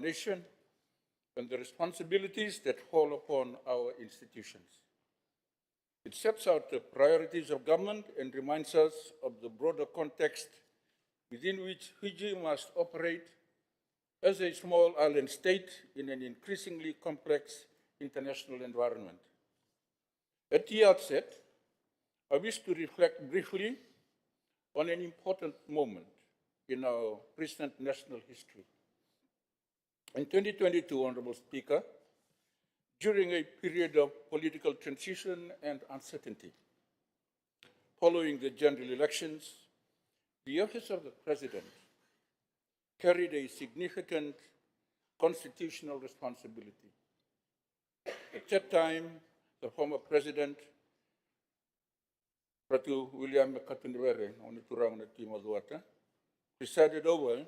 nation and the responsibilities that fall upon our institutions. It sets out the priorities of government and reminds us of the broader context within which Fiji must operate as a small island state in an increasingly complex international environment. At the outset, I wish to reflect briefly on an important moment in our recent national history. In 2022, Honorable Speaker, during a period of political transition and uncertainty, following the general elections, the Office of the President carried a significant constitutional responsibility. At that time, the former President, Ratu William Katunivere, presided over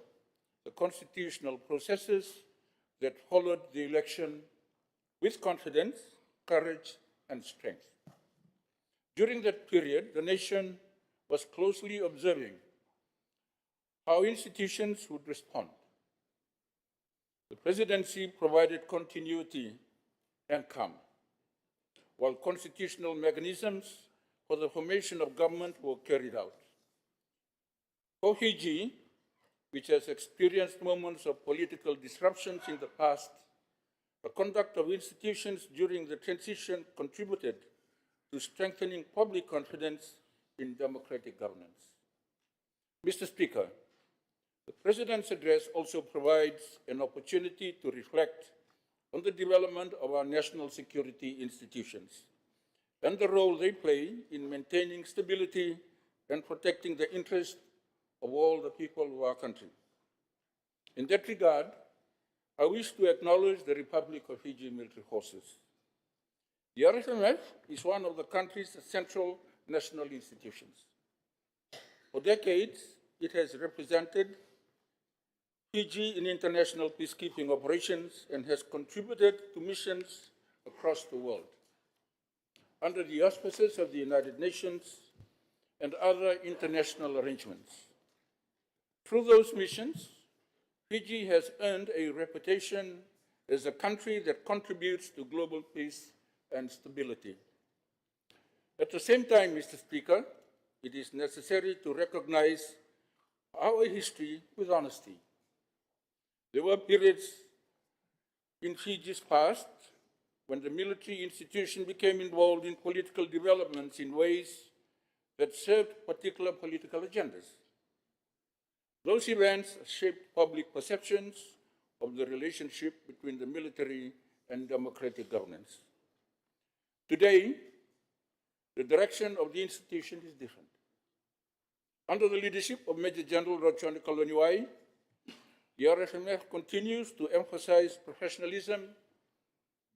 the constitutional processes that followed the election with confidence, courage, and strength. During that period, the nation was closely observing how institutions would respond. The presidency provided continuity and calm, while constitutional mechanisms for the formation of government were carried out. For Fiji, which has experienced moments of political disruptions in the past, the conduct of institutions during the transition contributed to strengthening public confidence in democratic governance. Mr. Speaker, the President's address also provides an opportunity to reflect on the development of our national security institutions and the role they play in maintaining stability and protecting the interests of all the people of our country. In that regard, I wish to acknowledge the Republic of Fiji Military Forces. The RFMF is one of the country's central national institutions. For decades, it has represented Fiji in international peacekeeping operations and has contributed to missions across the world under the auspices of the United Nations and other international arrangements. Through those missions, Fiji has earned a reputation as a country that contributes to global peace and stability. At the same time, Mr. Speaker, it is necessary to recognize our history with honesty. There were periods in Fiji's past when the military institution became involved in political developments in ways that served particular political agendas. Those events shaped public perceptions of the relationship between the military and democratic governance. Today, the direction of the institution is different. Under the leadership of Major General Rachone Kalaniwai, the RFMF continues to emphasize professionalism,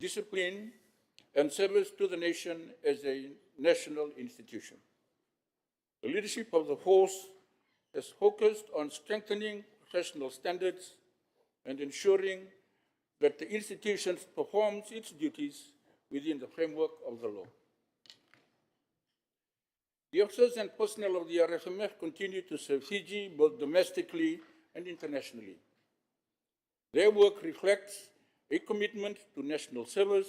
discipline, and service to the nation as a national institution. The leadership of the force has focused on strengthening professional standards and ensuring that the institution performs its duties within the framework of the law. The officers and personnel of the RFMF continue to serve Fiji both domestically and internationally. Their work reflects a commitment to national service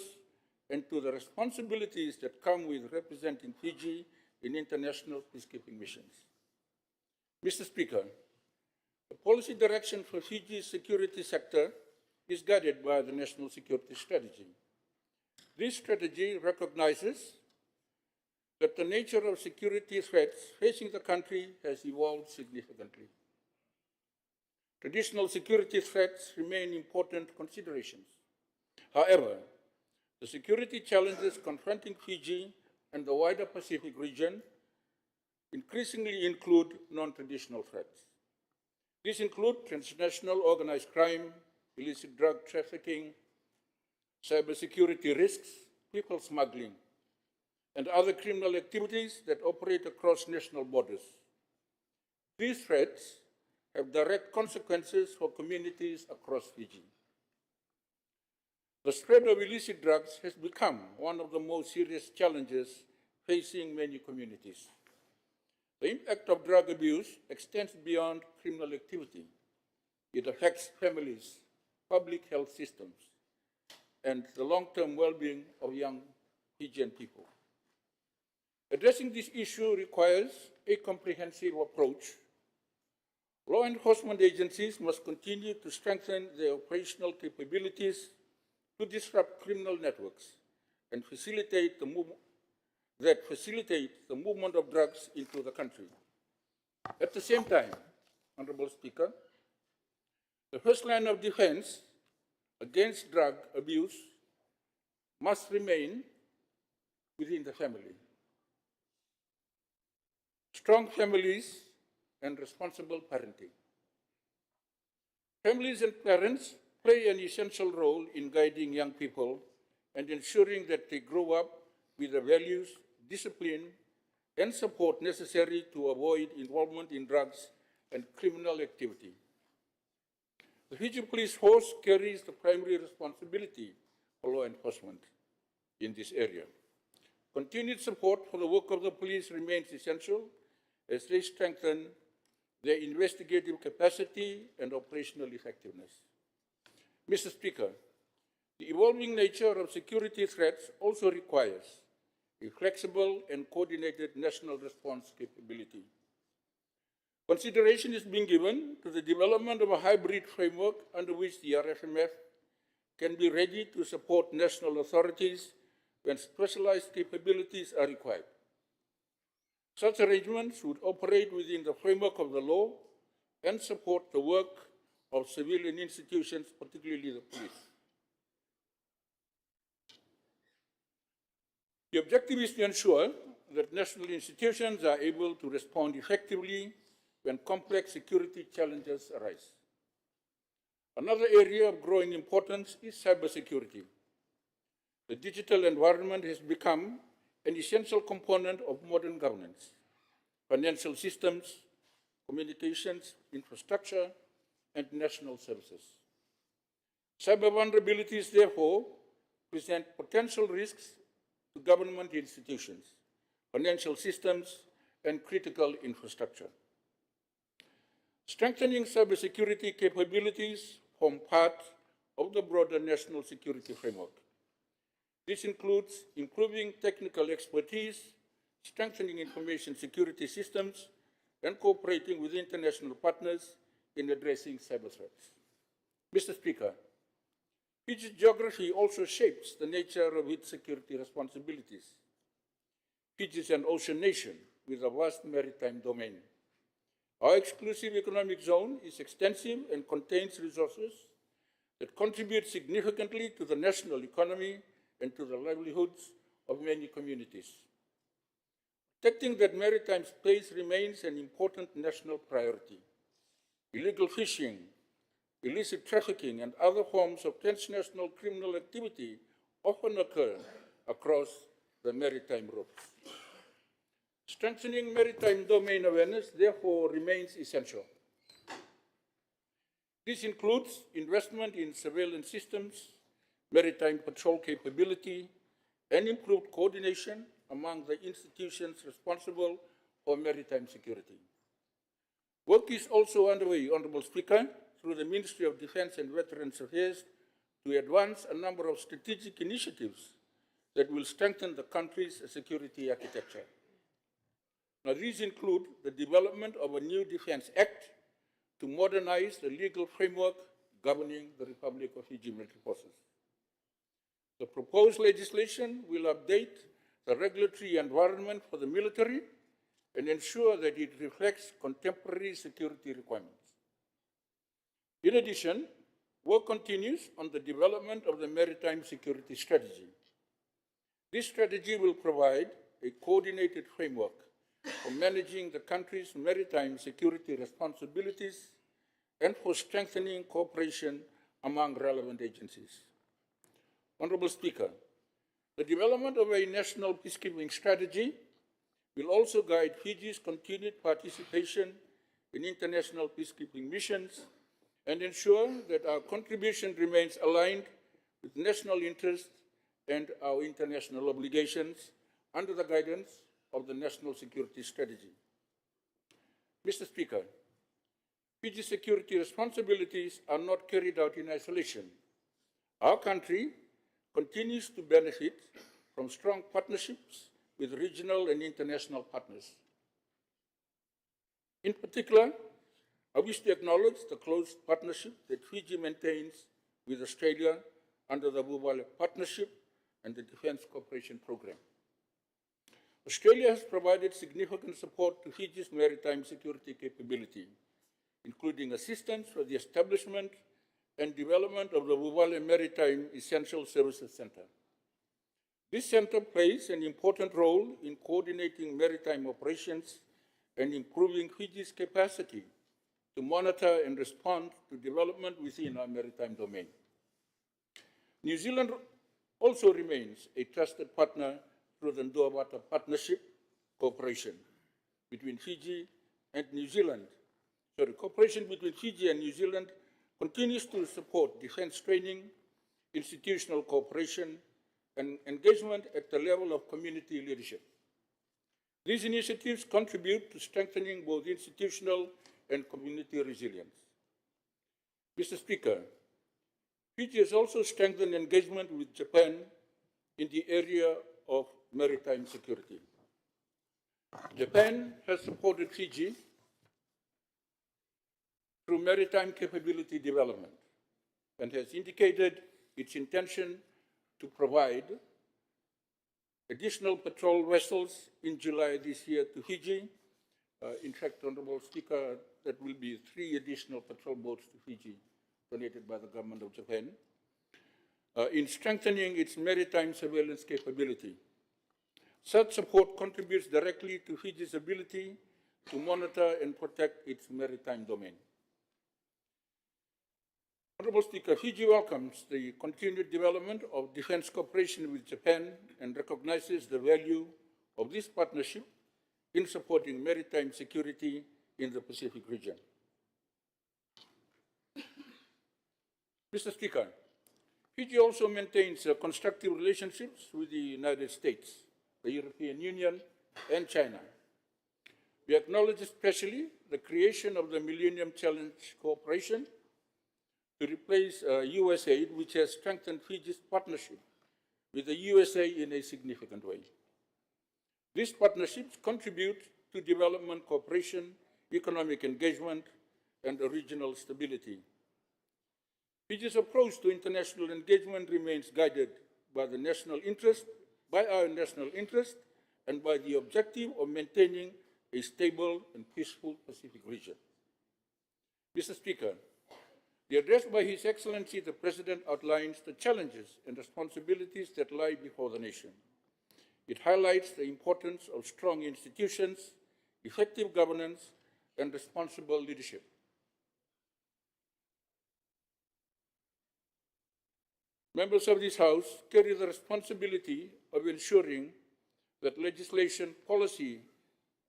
and to the responsibilities that come with representing Fiji in international peacekeeping missions. Mr. Speaker, the policy direction for Fiji's security sector is guided by the National Security Strategy. This strategy recognizes that the nature of security threats facing the country has evolved significantly. Traditional security threats remain important considerations. However, the security challenges confronting Fiji and the wider Pacific region increasingly include non-traditional threats. These include transnational organized crime, illicit drug trafficking, cybersecurity risks, people smuggling, and other criminal activities that operate across national borders. These threats have direct consequences for communities across Fiji. The spread of illicit drugs has become one of the most serious challenges facing many communities. The impact of drug abuse extends beyond criminal activity. It affects families, public health systems, and the long-term well-being of young Fijian people. Addressing this issue requires a comprehensive approach. Law enforcement agencies must continue to strengthen their operational capabilities to disrupt criminal networks and facilitate the movement of drugs into the country. At the same time, Honorable Speaker, the first line of defense against drug abuse must remain within the family. Strong families and responsible parenting. Families and parents play an essential role in guiding young people and ensuring that they grow up with the values, discipline, and support necessary to avoid involvement in drugs and criminal activity. The Fiji Police Force carries the primary responsibility for law enforcement in this area. Continued support for the work of the police remains essential as they strengthen their investigative capacity and operational effectiveness. Mr. Speaker, the evolving nature of security threats also requires a flexible and coordinated national response capability. Consideration is being given to the development of a hybrid framework under which the RFMF can be ready to support national authorities when specialized capabilities are required. Such arrangements would operate within the framework of the law and support the work of civilian institutions, particularly the police. The objective is to ensure that national institutions are able to respond effectively when complex security challenges arise. Another area of growing importance is cybersecurity. The digital environment has become an essential component of modern governance, financial systems, communications, infrastructure, and national services. Cyber vulnerabilities, therefore, present potential risks to government institutions, financial systems, and critical infrastructure. Strengthening cybersecurity capabilities form part of the broader national security framework. This includes improving technical expertise, strengthening information security systems, and cooperating with international partners in addressing cyber threats. Mr. Speaker, Fiji's geography also shapes the nature of its security responsibilities. Fiji is an ocean nation with a vast maritime domain. Our exclusive economic zone is extensive and contains resources that contribute significantly to the national economy and to the livelihoods of many communities. Protecting that maritime space remains an important national priority. Illegal fishing, illicit trafficking, and other forms of transnational criminal activity often occur across the maritime routes. Strengthening maritime domain awareness, therefore, remains essential. This includes investment in surveillance systems, maritime patrol capability, and improved coordination among the institutions responsible for maritime security. Work is also underway, Honourable Speaker, through the Ministry of Defence and Veterans Affairs to advance a number of strategic initiatives that will strengthen the country's security architecture. Now, these include the development of a new Defence Act to modernize the legal framework governing the Republic of Fiji military forces. The proposed legislation will update the regulatory environment for the military and ensure that it reflects contemporary security requirements. In addition, work continues on the development of the maritime security strategy. This strategy will provide a coordinated framework for managing the country's maritime security responsibilities and for strengthening cooperation among relevant agencies. Honourable Speaker, the development of a national peacekeeping strategy will also guide Fiji's continued participation in international peacekeeping missions and ensure that our contribution remains aligned with national interests and our international obligations under the guidance of the National Security Strategy. Mr. Speaker, Fiji's security responsibilities are not carried out in isolation. Our country continues to benefit from strong partnerships with regional and international partners. In particular, I wish to acknowledge the close partnership that Fiji maintains with Australia under the Bubale Partnership and the Defence Cooperation Programme. Australia has provided significant support to Fiji's maritime security capability, including assistance for the establishment and development of the Bubale Maritime Essential Services Centre. This centre plays an important role in coordinating maritime operations and improving Fiji's capacity to monitor and respond to development within our maritime domain. New Zealand also remains a trusted partner through the Nduawata Partnership cooperation between Fiji and New Zealand. Cooperation between Fiji and New Zealand continues to support defense training, institutional cooperation, and engagement at the level of community leadership. These initiatives contribute to strengthening both institutional and community resilience. Mr. Speaker, Fiji has also strengthened engagement with Japan in the area of maritime security. Japan has supported Fiji through maritime capability development and has indicated its intention to provide additional patrol vessels in July this year to Fiji. In fact, Honourable Speaker, that will be 3 additional patrol boats to Fiji donated by the Government of Japan, in strengthening its maritime surveillance capability. Such support contributes directly to Fiji's ability to monitor and protect its maritime domain. Honourable Speaker, Fiji welcomes the continued development of defence cooperation with Japan and recognizes the value of this partnership in supporting maritime security in the Pacific region. Mr. Speaker, Fiji also maintains constructive relationships with the United States, the European Union, and China. We acknowledge especially the creation of the Millennium Challenge Cooperation to replace USAID, which has strengthened Fiji's partnership with the USA in a significant way. These partnerships contribute to development cooperation, economic engagement, and regional stability. Fiji's approach to international engagement remains guided by our national interest, and by the objective of maintaining a stable and peaceful Pacific region. Mr. Speaker, the address by His Excellency the President outlines the challenges and responsibilities that lie before the nation. It highlights the importance of strong institutions, effective governance, and responsible leadership. Members of this House carry the responsibility of ensuring that legislation, policy,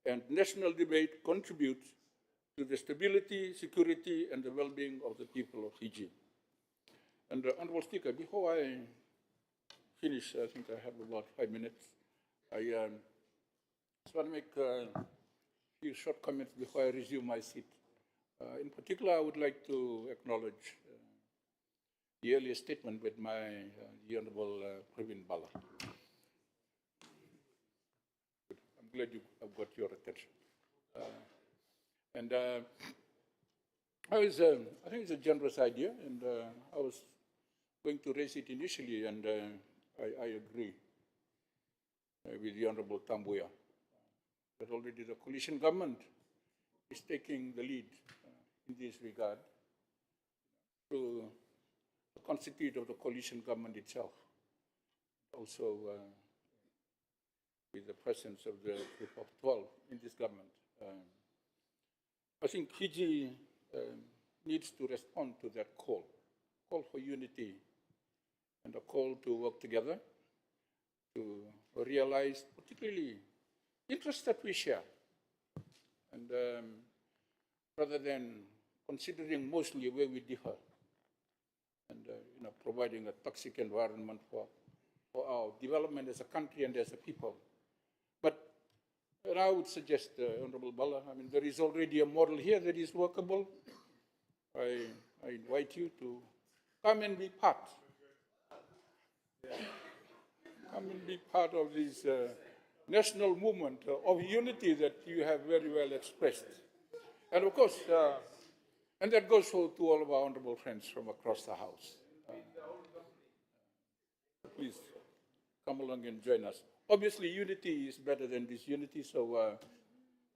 and national debate contribute to the stability, security, and the well-being of the people of Fiji. And Honourable Speaker, before I finish, I think I have about 5 minutes, I just want to make a few short comments before I resume my seat. In particular, I would like to acknowledge the earlier statement with the Honourable Praveen Bala. I'm glad I've got your attention. I think it's a generous idea, and I was going to raise it initially, and I agree with the Honourable Tambuya that already the coalition government is taking the lead in this regard through the constituent of the coalition government itself, also with the presence of the group of 12 in this government. I think Fiji needs to respond to that call for unity and a call to work together to realize particularly interests that we share. And rather than considering mostly where we differ and providing a toxic environment for our development as a country and as a people. And I would suggest, Honourable Bala, there is already a model here that is workable. I invite you to come and be part. Come and be part of this national movement of unity that you have very well expressed. And of course, and that goes to all of our honorable friends from across the House. Please come along and join us. Obviously, unity is better than disunity, so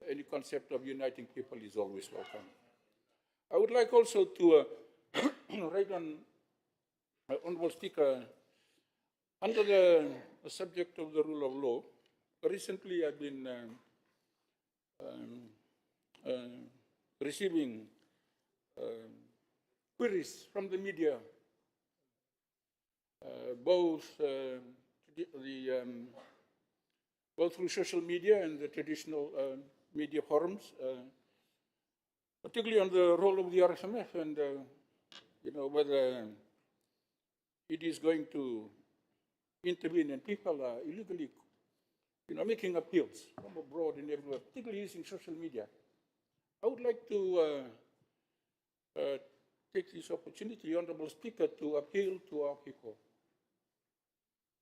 any concept of uniting people is always welcome. I would like also to write on, Honorable Speaker, under the subject of the rule of law, recently I've been receiving queries from the media, both both through social media and the traditional media forums, particularly on the role of the RSMF and whether it is going to intervene and people are illegally making appeals from abroad and everywhere, particularly using social media. I would like to take this opportunity, Honorable Speaker, to appeal to our people.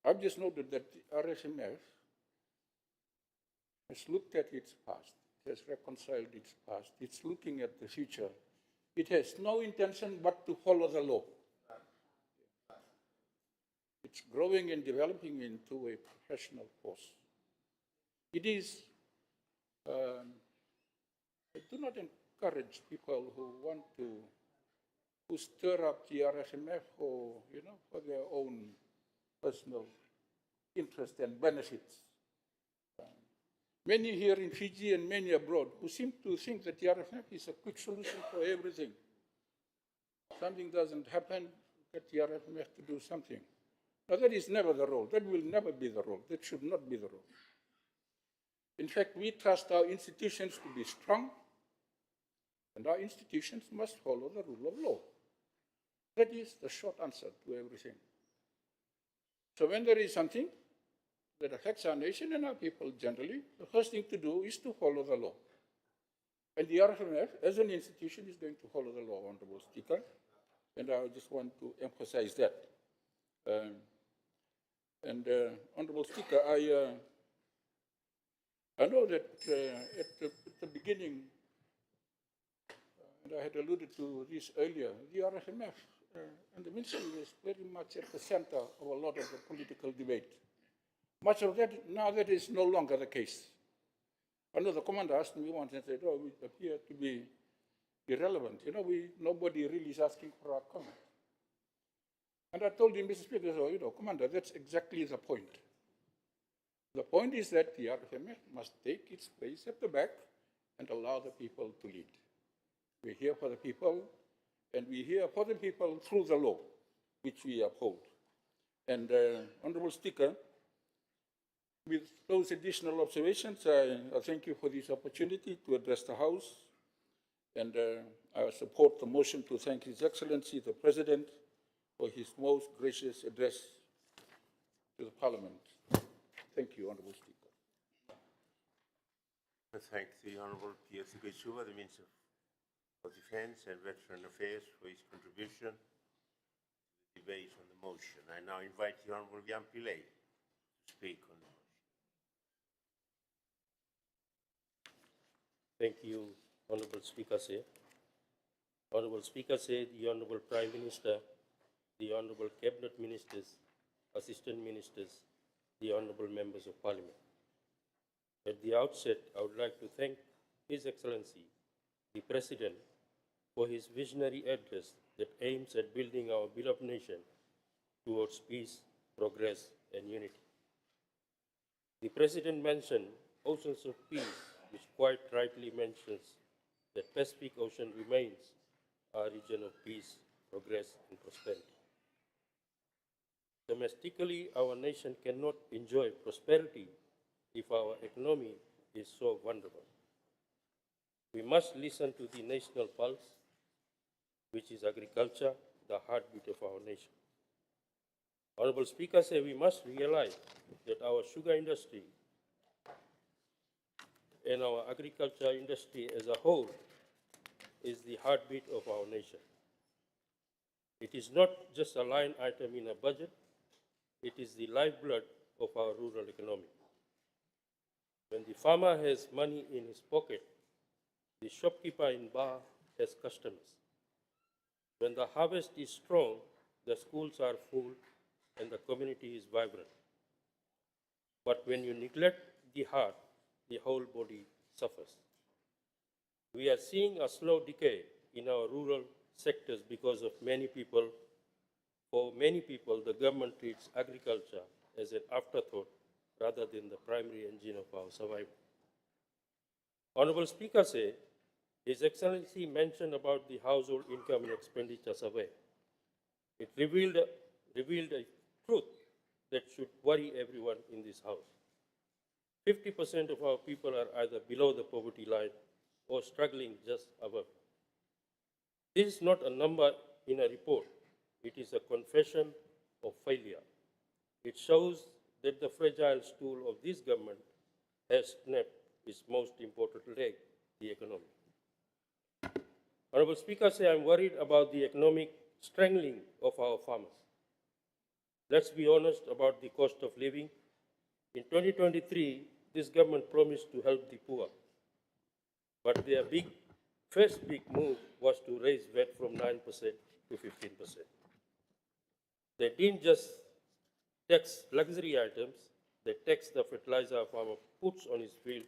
I've just noted that the RSMF has looked at its past, it has reconciled its past, it's looking at the future. It has no intention but to follow the law. It's growing and developing into a professional force. It is, I do not encourage people who stir up the RSMF for their own personal interest and benefits. Many here in Fiji and many abroad who seem to think that the RSMF is a quick solution for everything. Something doesn't happen, get the RSMF to do something. Now that is never the role. That will never be the role. That should not be the role. In fact, we trust our institutions to be strong, and our institutions must follow the rule of law. That is the short answer to everything. So when there is something that affects our nation and our people generally, the first thing to do is to follow the law. And the RSMF, as an institution, is going to follow the law, Honorable Speaker, and I just want to emphasize that. Honorable Speaker, I know that at the beginning, and I had alluded to this earlier, the RSMF and the ministry is very much at the center of a lot of the political debate. Much of that, now that is no longer the case. I know the commander asked me once and said, oh, we appear to be irrelevant. Nobody really is asking for our comment. And I told him, Mr. Speaker, Commander, that's exactly the point. The point is that the RSMF must take its place at the back and allow the people to lead. We're here for the people, and we're here for the people through the law, which we uphold. And Honorable Speaker, with those additional observations, I thank you for this opportunity to address the House, and I support the motion to thank His Excellency, the President, for his most gracious address to the Parliament. Thank you, Honourable Speaker. I thank the Honourable Pierre Tsugaisuva, the Minister of Defence and Veteran Affairs, for his contribution to the debate on the motion. I now invite the Honourable Jan Pillay to speak on the motion. Thank you, Honourable Speaker. Honourable Speaker, the Honourable Prime Minister, the Honourable Cabinet Ministers, Assistant Ministers, the Honourable Members of Parliament. At the outset, I would like to thank His Excellency, the President, for his visionary address that aims at building our beloved nation towards peace, progress, and unity. The President mentioned Oceans of Peace, which quite rightly mentions that Pacific Ocean remains our region of peace, progress, and prosperity. Domestically, our nation cannot enjoy prosperity if our economy is so vulnerable. We must listen to the national pulse, which is agriculture, the heartbeat of our nation. Honourable Speaker, we must realize that our sugar industry and our agriculture industry as a whole is the heartbeat of our nation. It is not just a line item in a budget, it is the lifeblood of our rural economy. When the farmer has money in his pocket, the shopkeeper in bar has customers. When the harvest is strong, the schools are full and the community is vibrant. But when you neglect the heart, the whole body suffers. We are seeing a slow decay in our rural sectors because of many people. For many people, the government treats agriculture as an afterthought rather than the primary engine of our survival. Honorable Speaker said, His Excellency mentioned about the household income and expenditure survey. It revealed a truth that should worry everyone in this House. 50% of our people are either below the poverty line or struggling just above. This is not a number in a report. It is a confession of failure. It shows that the fragile stool of this government has snapped its most important leg, the economy. Honorable Speaker, I am worried about the economic strangling of our farmers. Let's be honest about the cost of living. In 2023, this government promised to help the poor, but their first big move was to raise VAT from 9% to 15%. They didn't just tax luxury items, they taxed the fertilizer a farmer puts on his field,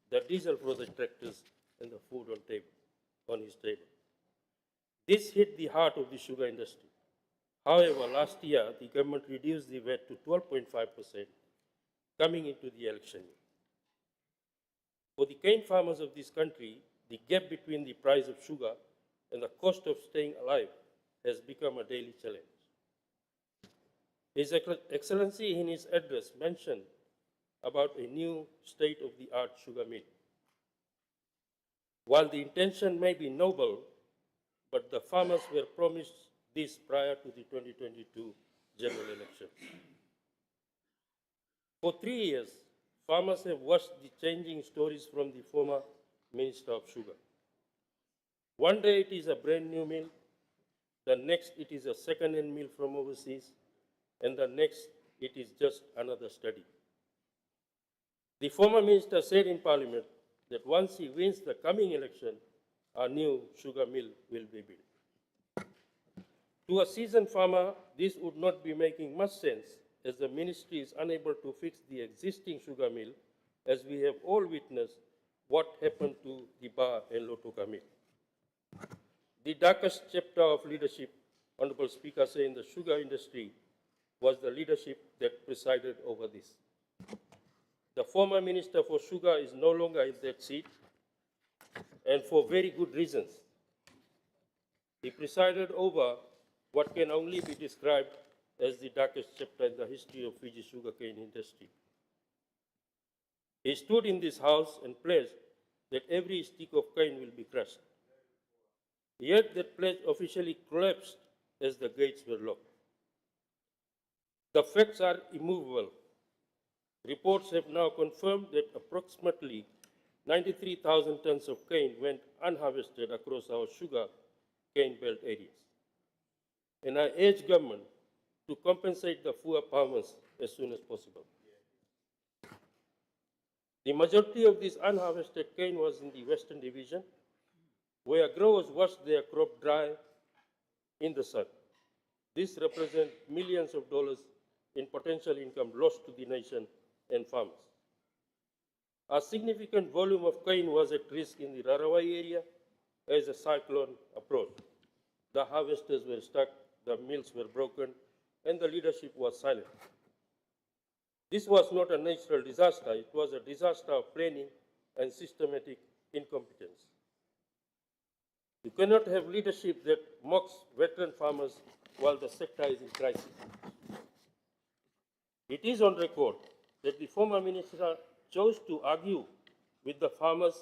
the diesel for the tractors, and the food on his table. This hit the heart of the sugar industry. However, last year, the government reduced the VAT to 12.5% coming into the election year. For the cane farmers of this country, the gap between the price of sugar and the cost of staying alive has become a daily challenge. His Excellency in his address mentioned about a new state-of-the-art sugar mill. While the intention may be noble, but the farmers were promised this prior to the 2022 general election. For 3 years, farmers have watched the changing stories from the former Minister of Sugar. One day it is a brand new mill, the next it is a second-hand mill from overseas, and the next it is just another study. The former minister said in Parliament that once he wins the coming election, a new sugar mill will be built. To a seasoned farmer, this would not be making much sense as the ministry is unable to fix the existing sugar mill, as we have all witnessed what happened to the Bar and Lotoka mill. The darkest chapter of leadership, Honorable Speaker, say in the sugar industry was the leadership that presided over this. The former Minister for Sugar is no longer in that seat, and for very good reasons. He presided over what can only be described as the darkest chapter in the history of Fiji sugarcane industry. He stood in this House and pledged that every stick of cane will be crushed. Yet that pledge officially collapsed as the gates were locked. The facts are immovable. Reports have now confirmed that approximately 93,000 tons of cane went unharvested across our sugar cane belt areas. And I urge government to compensate the poor farmers as soon as possible. The majority of this unharvested cane was in the Western Division, where growers washed their crop dry in the sun. This represents millions of dollars in potential income lost to the nation and farmers. A significant volume of cane was at risk in the Rarawai area as a cyclone approached. The harvesters were stuck, the mills were broken, and the leadership was silent. This was not a natural disaster, it was a disaster of planning and systematic incompetence. You cannot have leadership that mocks veteran farmers while the sector is in crisis. It is on record that the former minister chose to argue with the farmers,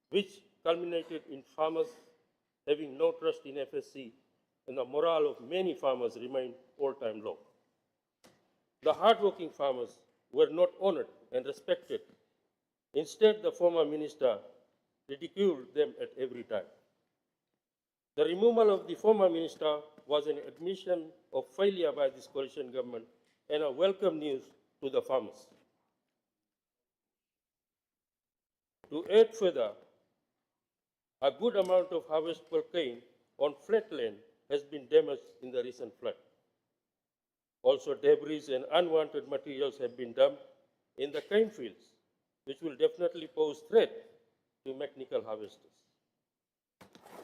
which culminated in farmers having no trust in FSC, and the morale of many farmers remained all-time low. The hard-working farmers were not honored and respected. Instead, the former minister ridiculed them at every time. The removal of the former minister was an admission of failure by this coalition government and a welcome news to the farmers. To add further, a good amount of harvestable cane on flat land has been damaged in the recent flood. Also, debris and unwanted materials have been dumped in the cane fields, which will definitely pose threat to mechanical harvesters.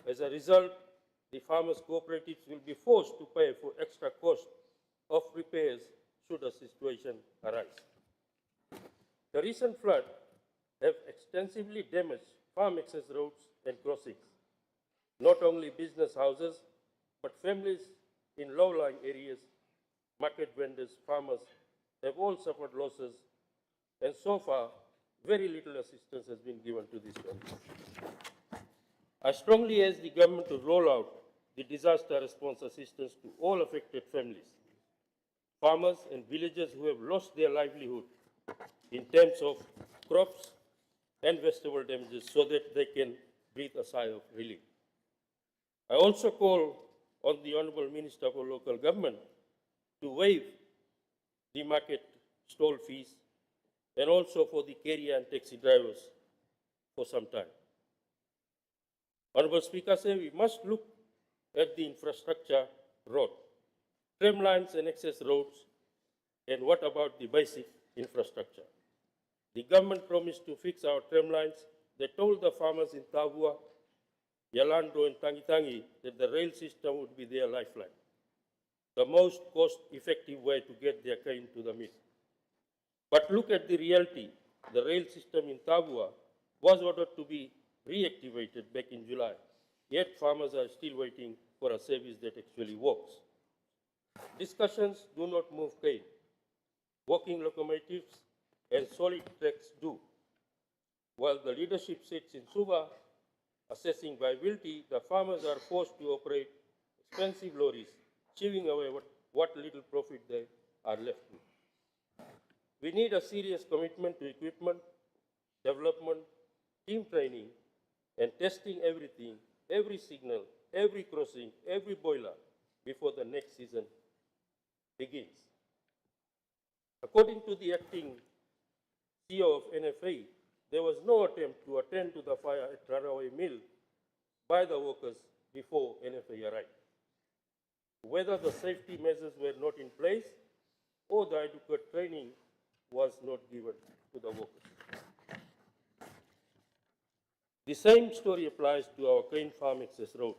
As a result, the farmers' cooperatives will be forced to pay for extra cost of repairs should a situation arise. The recent flood have extensively damaged farm access roads and crossings. Not only business houses, but families in low-lying areas, market vendors, farmers have all suffered losses, and so far, very little assistance has been given to these families. I strongly urge the government to roll out the disaster response assistance to all affected families, farmers and villagers who have lost their livelihood in terms of crops and vegetable damages so that they can breathe a sigh of relief. I also call on the Honourable Minister for Local Government to waive the market stall fees and also for the carrier and taxi drivers for some time. Honourable Speaker said we must look at the infrastructure road, tram lines and access roads, and what about the basic infrastructure? The government promised to fix our tram lines. They told the farmers in Tavua, Yalando and Tangitangi that the rail system would be their lifeline, the most cost-effective way to get their cane to the mill. But look at the reality. The rail system in Tavua was ordered to be reactivated back in July, yet farmers are still waiting for a service that actually works. Discussions do not move cane. Walking locomotives and solid tracks do. While the leadership sits in Suva assessing viability, the farmers are forced to operate expensive lorries, chewing away what little profit they are left with. We need a serious commitment to equipment, development, team training, and testing everything, every signal, every crossing, every boiler before the next season begins. According to the acting CEO of NFA, there was no attempt to attend to the fire at Rarawai Mill by the workers before NFA arrived. Whether the safety measures were not in place or the adequate training was not given to the workers. The same story applies to our cane farm access roads,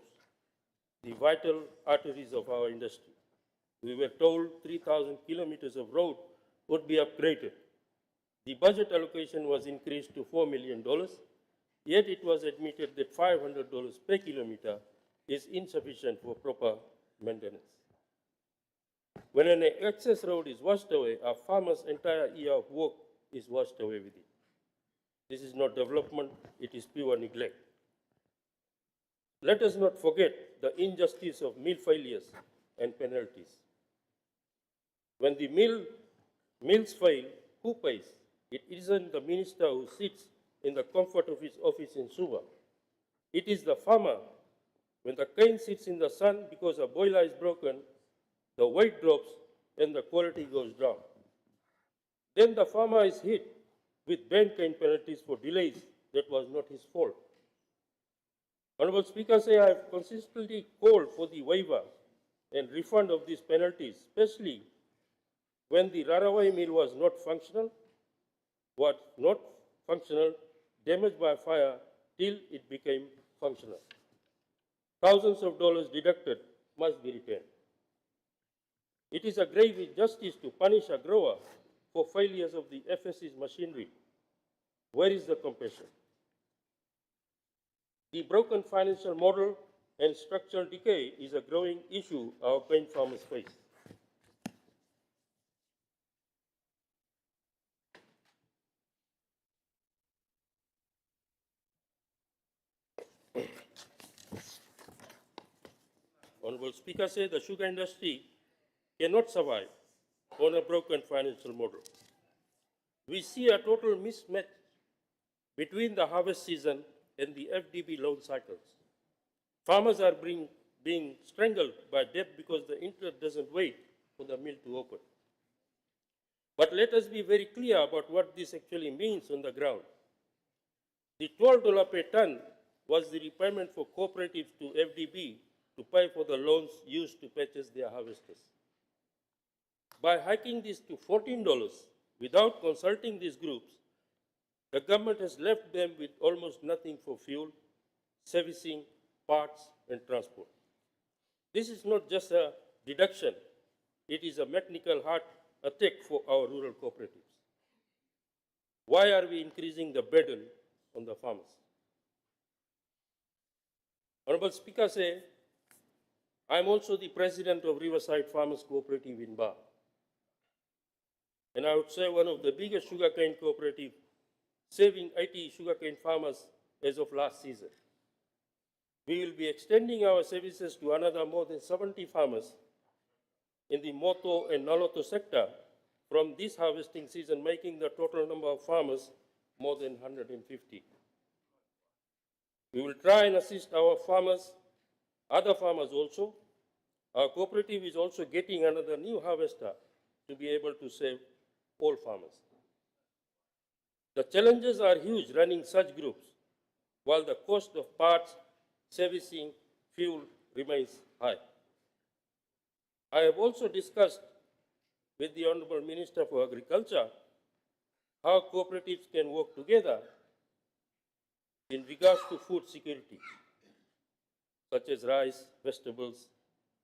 the vital arteries of our industry. We were told 3,000 kilometers of road would be upgraded. The budget allocation was increased to $4 million, yet it was admitted that $500 per kilometer is insufficient for proper maintenance. When an access road is washed away, a farmer's entire year of work is washed away with it. This is not development, it is pure neglect. Let us not forget the injustice of mill failures and penalties. When the mills fail, who pays? It isn't the minister who sits in the comfort of his office in Suva. It is the farmer. When the cane sits in the sun because a boiler is broken, the weight drops and the quality goes down. Then the farmer is hit with banned cane penalties for delays that was not his fault. Honourable Speaker, I have consistently called for the waiver and refund of these penalties, especially when the Rarawai mill was not functional, damaged by fire till it became functional. Thousands of dollars deducted must be returned. It is a grave injustice to punish a grower for failures of the FSC's machinery. Where is the compassion? The broken financial model and structural decay is a growing issue our cane farmers face. Honourable Speaker said the sugar industry cannot survive on a broken financial model. We see a total mismatch between the harvest season and the FDB loan cycles. Farmers are being strangled by debt because the interest doesn't wait for the mill to open. But let us be very clear about what this actually means on the ground. The $12 per ton was the repayment for cooperatives to FDB to pay for the loans used to purchase their harvesters. By hiking this to $14 without consulting these groups, the government has left them with almost nothing for fuel, servicing, parts, and transport. This is not just a deduction, it is a mechanical heart attack for our rural cooperatives. Why are we increasing the burden on the farmers? Honorable Speaker says, I am also the president of Riverside Farmers Cooperative in Ba. And I would say one of the biggest sugarcane cooperatives, saving 80 sugarcane farmers as of last season. We will be extending our services to another more than 70 farmers in the Moto and Naloto sector from this harvesting season, making the total number of farmers more than 150. We will try and assist our farmers, other farmers also. Our cooperative is also getting another new harvester to be able to save all farmers. The challenges are huge running such groups, while the cost of parts, servicing, fuel remains high. I have also discussed with the Honorable Minister for Agriculture how cooperatives can work together in regards to food security, such as rice, vegetables,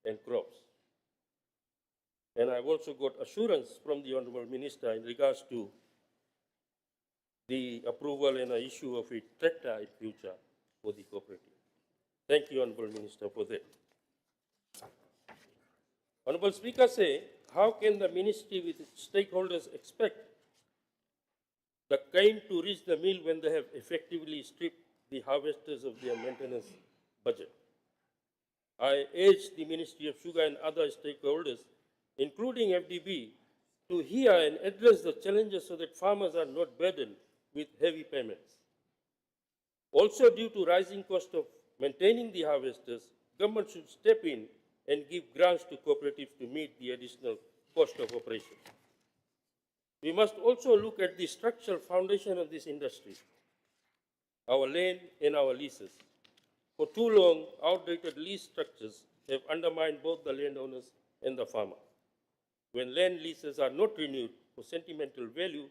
and crops. And I've also got assurance from the Honorable Minister in regards to the approval and the issue of a tractor in future for the cooperative. Thank you, Honorable Minister, for that. Honorable Speaker say, how can the ministry with its stakeholders expect the cane to reach the mill when they have effectively stripped the harvesters of their maintenance budget? I urge the Ministry of Sugar and other stakeholders, including FDB, to hear and address the challenges so that farmers are not burdened with heavy payments. Also, due to rising cost of maintaining the harvesters, government should step in and give grants to cooperatives to meet the additional cost of operation. We must also look at the structural foundation of this industry, our land and our leases. For too long, outdated lease structures have undermined both the landowners and the farmer. When land leases are not renewed for sentimental value,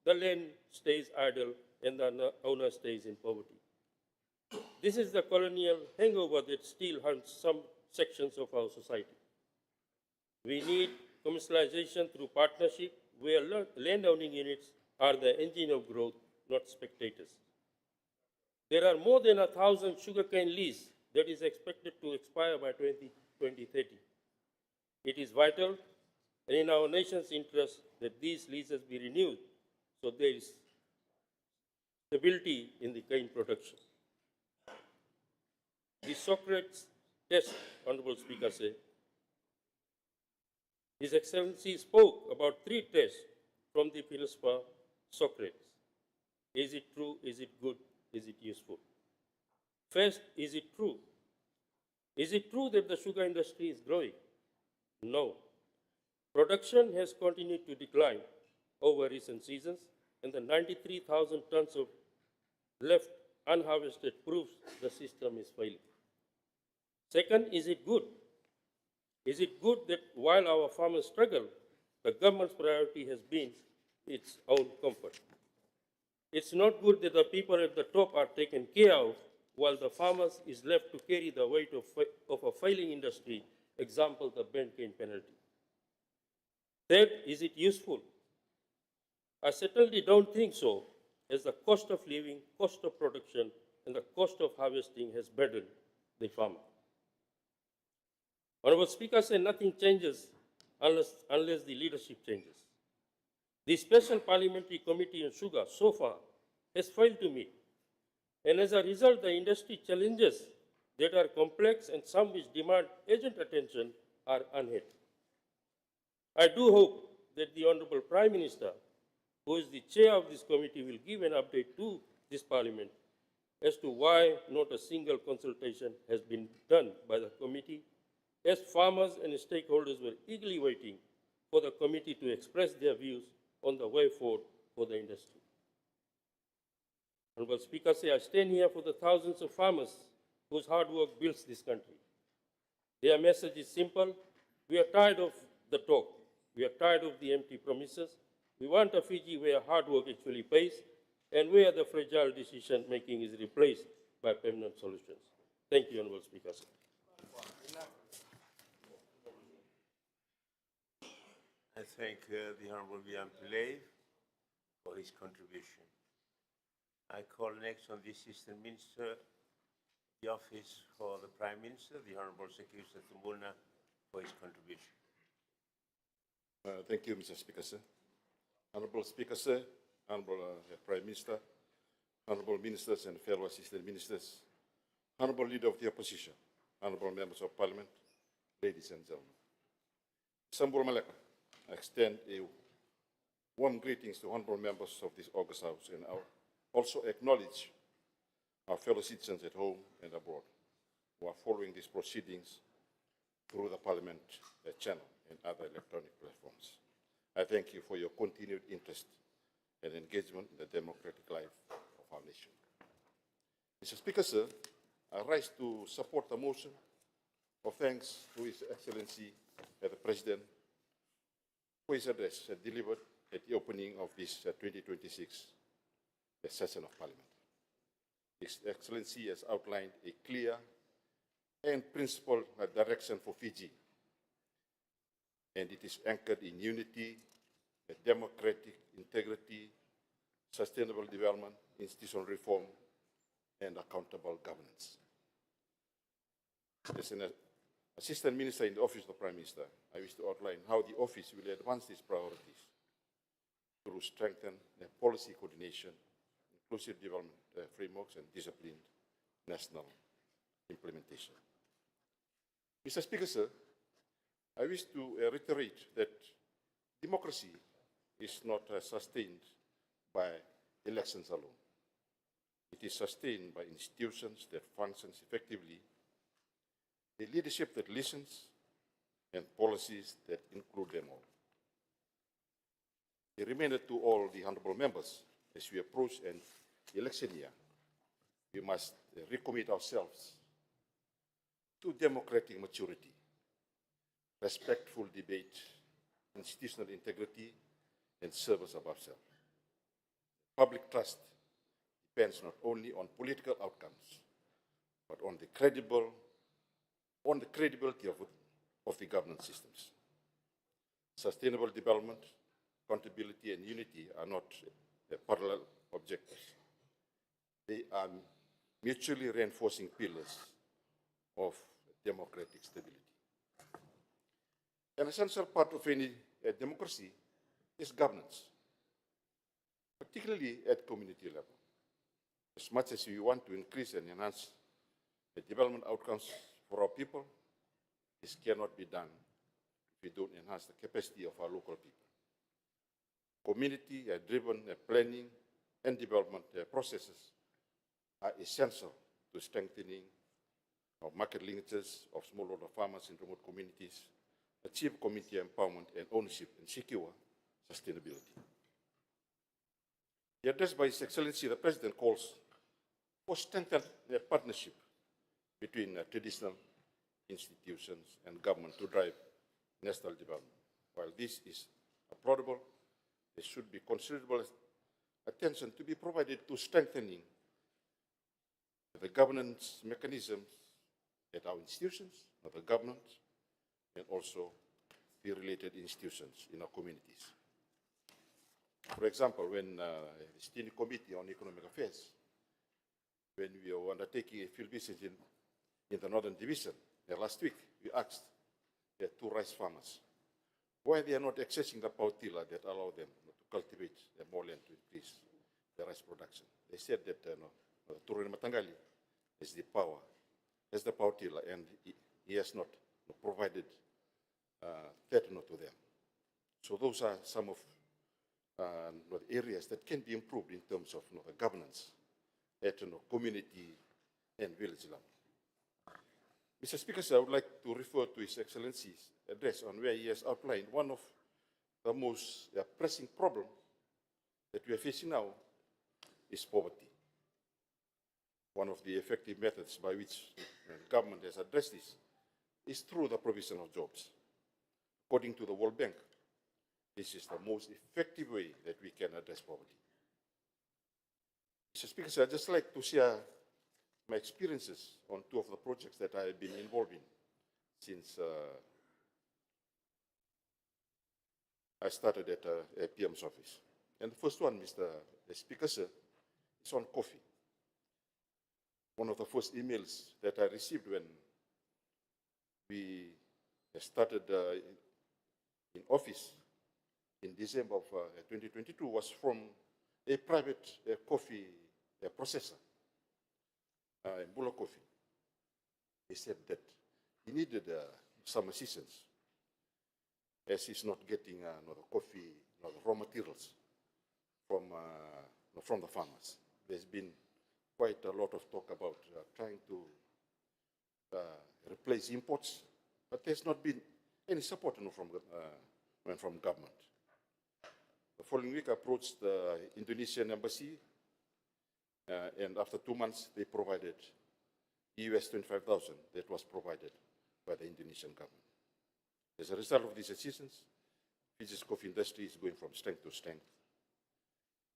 the land stays idle and the owner stays in poverty. This is the colonial hangover that still haunts some sections of our society. We need commercialization through partnership where landowning units are the engine of growth, not spectators. There are more than 1,000 sugarcane leases that is expected to expire by 2030. It is vital and in our nation's interest that these leases be renewed so there is stability in the cane production. The Socrates test, Honorable Speaker said, His Excellency spoke about 3 tests from the philosopher Socrates. Is it true? Is it good? Is it useful? First, is it true? Is it true that the sugar industry is growing? No. Production has continued to decline over recent seasons, and the 93,000 tons of left unharvested proves the system is failing. Second, is it good? Is it good that while our farmers struggle, the government's priority has been its own comfort? It's not good that the people at the top are taken care of while the farmers is left to carry the weight of a failing industry, example, the burnt cane penalty. Third, is it useful? I certainly don't think so, as the cost of living, cost of production, and the cost of harvesting has burdened the farmer. Honorable Speaker said nothing changes unless the leadership changes. The Special Parliamentary Committee on Sugar so far has failed to meet, and as a result, the industry challenges that are complex and some which demand urgent attention are unhit. I do hope that the Honorable Prime Minister, who is the chair of this committee, will give an update to this Parliament as to why not a single consultation has been done by the committee, as farmers and stakeholders were eagerly waiting for the committee to express their views on the way forward for the industry. Honorable Speaker, I stand here for the thousands of farmers whose hard work builds this country. Their message is simple. We are tired of the talk. We are tired of the empty promises. We want a Fiji where hard work actually pays and where the fragile decision-making is replaced by permanent solutions. Thank you, Honorable Speaker. I thank the Honorable William Pillay for his contribution. I call next on the Assistant Minister, the Office for the Prime Minister, the Honorable Sekirsa Tumbuna, for his contribution. Thank you, Mr. Speaker, sir. Honorable Speaker, sir, Honorable Prime Minister, Honorable Ministers and fellow Assistant Ministers, Honorable Leader of the Opposition, Honorable Members of Parliament, ladies and gentlemen. Sambur Malaka, I extend a warm greetings to honorable members of this August House and also acknowledge our fellow citizens at home and abroad who are following these proceedings through the Parliament channel and other electronic platforms. I thank you for your continued interest and engagement in the democratic life of our nation. Mr. Speaker, sir, I rise to support the motion of thanks to His Excellency the President for his address delivered at the opening of this 2026 session of Parliament. His Excellency has outlined a clear and principled direction for Fiji, and it is anchored in unity, democratic integrity, sustainable development, institutional reform, and accountable governance. As an Assistant Minister in the Office of the Prime Minister, I wish to outline how the Office will advance these priorities through strengthened policy coordination, inclusive development frameworks, and disciplined national implementation. Mr. Speaker, sir, I wish to reiterate that democracy is not sustained by elections alone. It is sustained by institutions that function effectively, a leadership that listens, and policies that include them all. A reminder to all the honorable members, as we approach an election year, we must recommit ourselves to democratic maturity, respectful debate, institutional integrity, and service above self. Public trust depends not only on political outcomes, but on the credibility of the governance systems. Sustainable development, accountability, and unity are not parallel objectives. They are mutually reinforcing pillars of democratic stability. An essential part of any democracy is governance, particularly at community level. As much as we want to increase and enhance the development outcomes for our people, this cannot be done if we don't enhance the capacity of our local people. Community-driven planning and development processes are essential to strengthening our market linkages of smallholder farmers in remote communities, achieve community empowerment and ownership, and secure sustainability. The address by His Excellency the President calls for strengthened partnership between traditional institutions and government to drive national development. While this is applaudable, there should be considerable attention to be provided to strengthening the governance mechanisms at our institutions, of the government, and also the related institutions in our communities. For example, when the Steering Committee on Economic Affairs, when we were undertaking a field visit in the Northern Division last week, we asked the two rice farmers why they are not accessing the pautila that allow them to cultivate more land to increase the rice production. They said that Turun Matangali has the power, has the pautila, and he has not provided that to them. So those are some of the areas that can be improved in terms of the governance at community and village level. Mr. Speaker, sir, I would like to refer to His Excellency's address on where he has outlined one of the most pressing problems that we are facing now is poverty. One of the effective methods by which the government has addressed this is through the provision of jobs. According to the World Bank, this is the most effective way that we can address poverty. Mr. Speaker, sir, I'd just like to share my experiences on two of the projects that I have been involved in since I started at PM's office. And the first one, Mr. Speaker, sir, is on coffee. One of the first emails that I received when we started in office in December of 2022 was from a private coffee processor in Bula Coffee. He said that he needed some assistance as he's not getting the coffee, the raw materials from the farmers. There's been quite a lot of talk about trying to replace imports, but there's not been any support from government. The following week, I approached the Indonesian embassy, and after 2 months, they provided US 25,000 that was provided by the Indonesian government. As a result of this assistance, Fiji's coffee industry is going from strength to strength.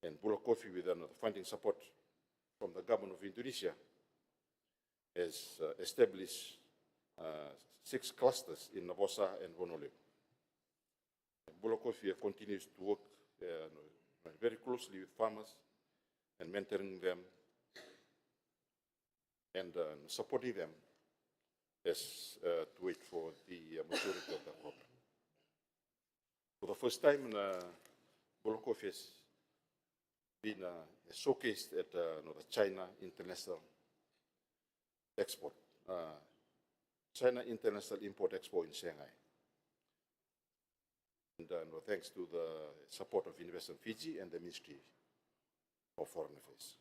And Bula Coffee, with the funding support from the government of Indonesia, has established 6 clusters in Nabosa and Vonoleu. Bula Coffee continues to work very closely with farmers and mentoring them and supporting them as to wait for the maturity of the crop. For the first time, Bula Coffee has been showcased at the China International Export, China International Import Expo in Shanghai. And thanks to the support of Investment Fiji and the Ministry of Foreign Affairs.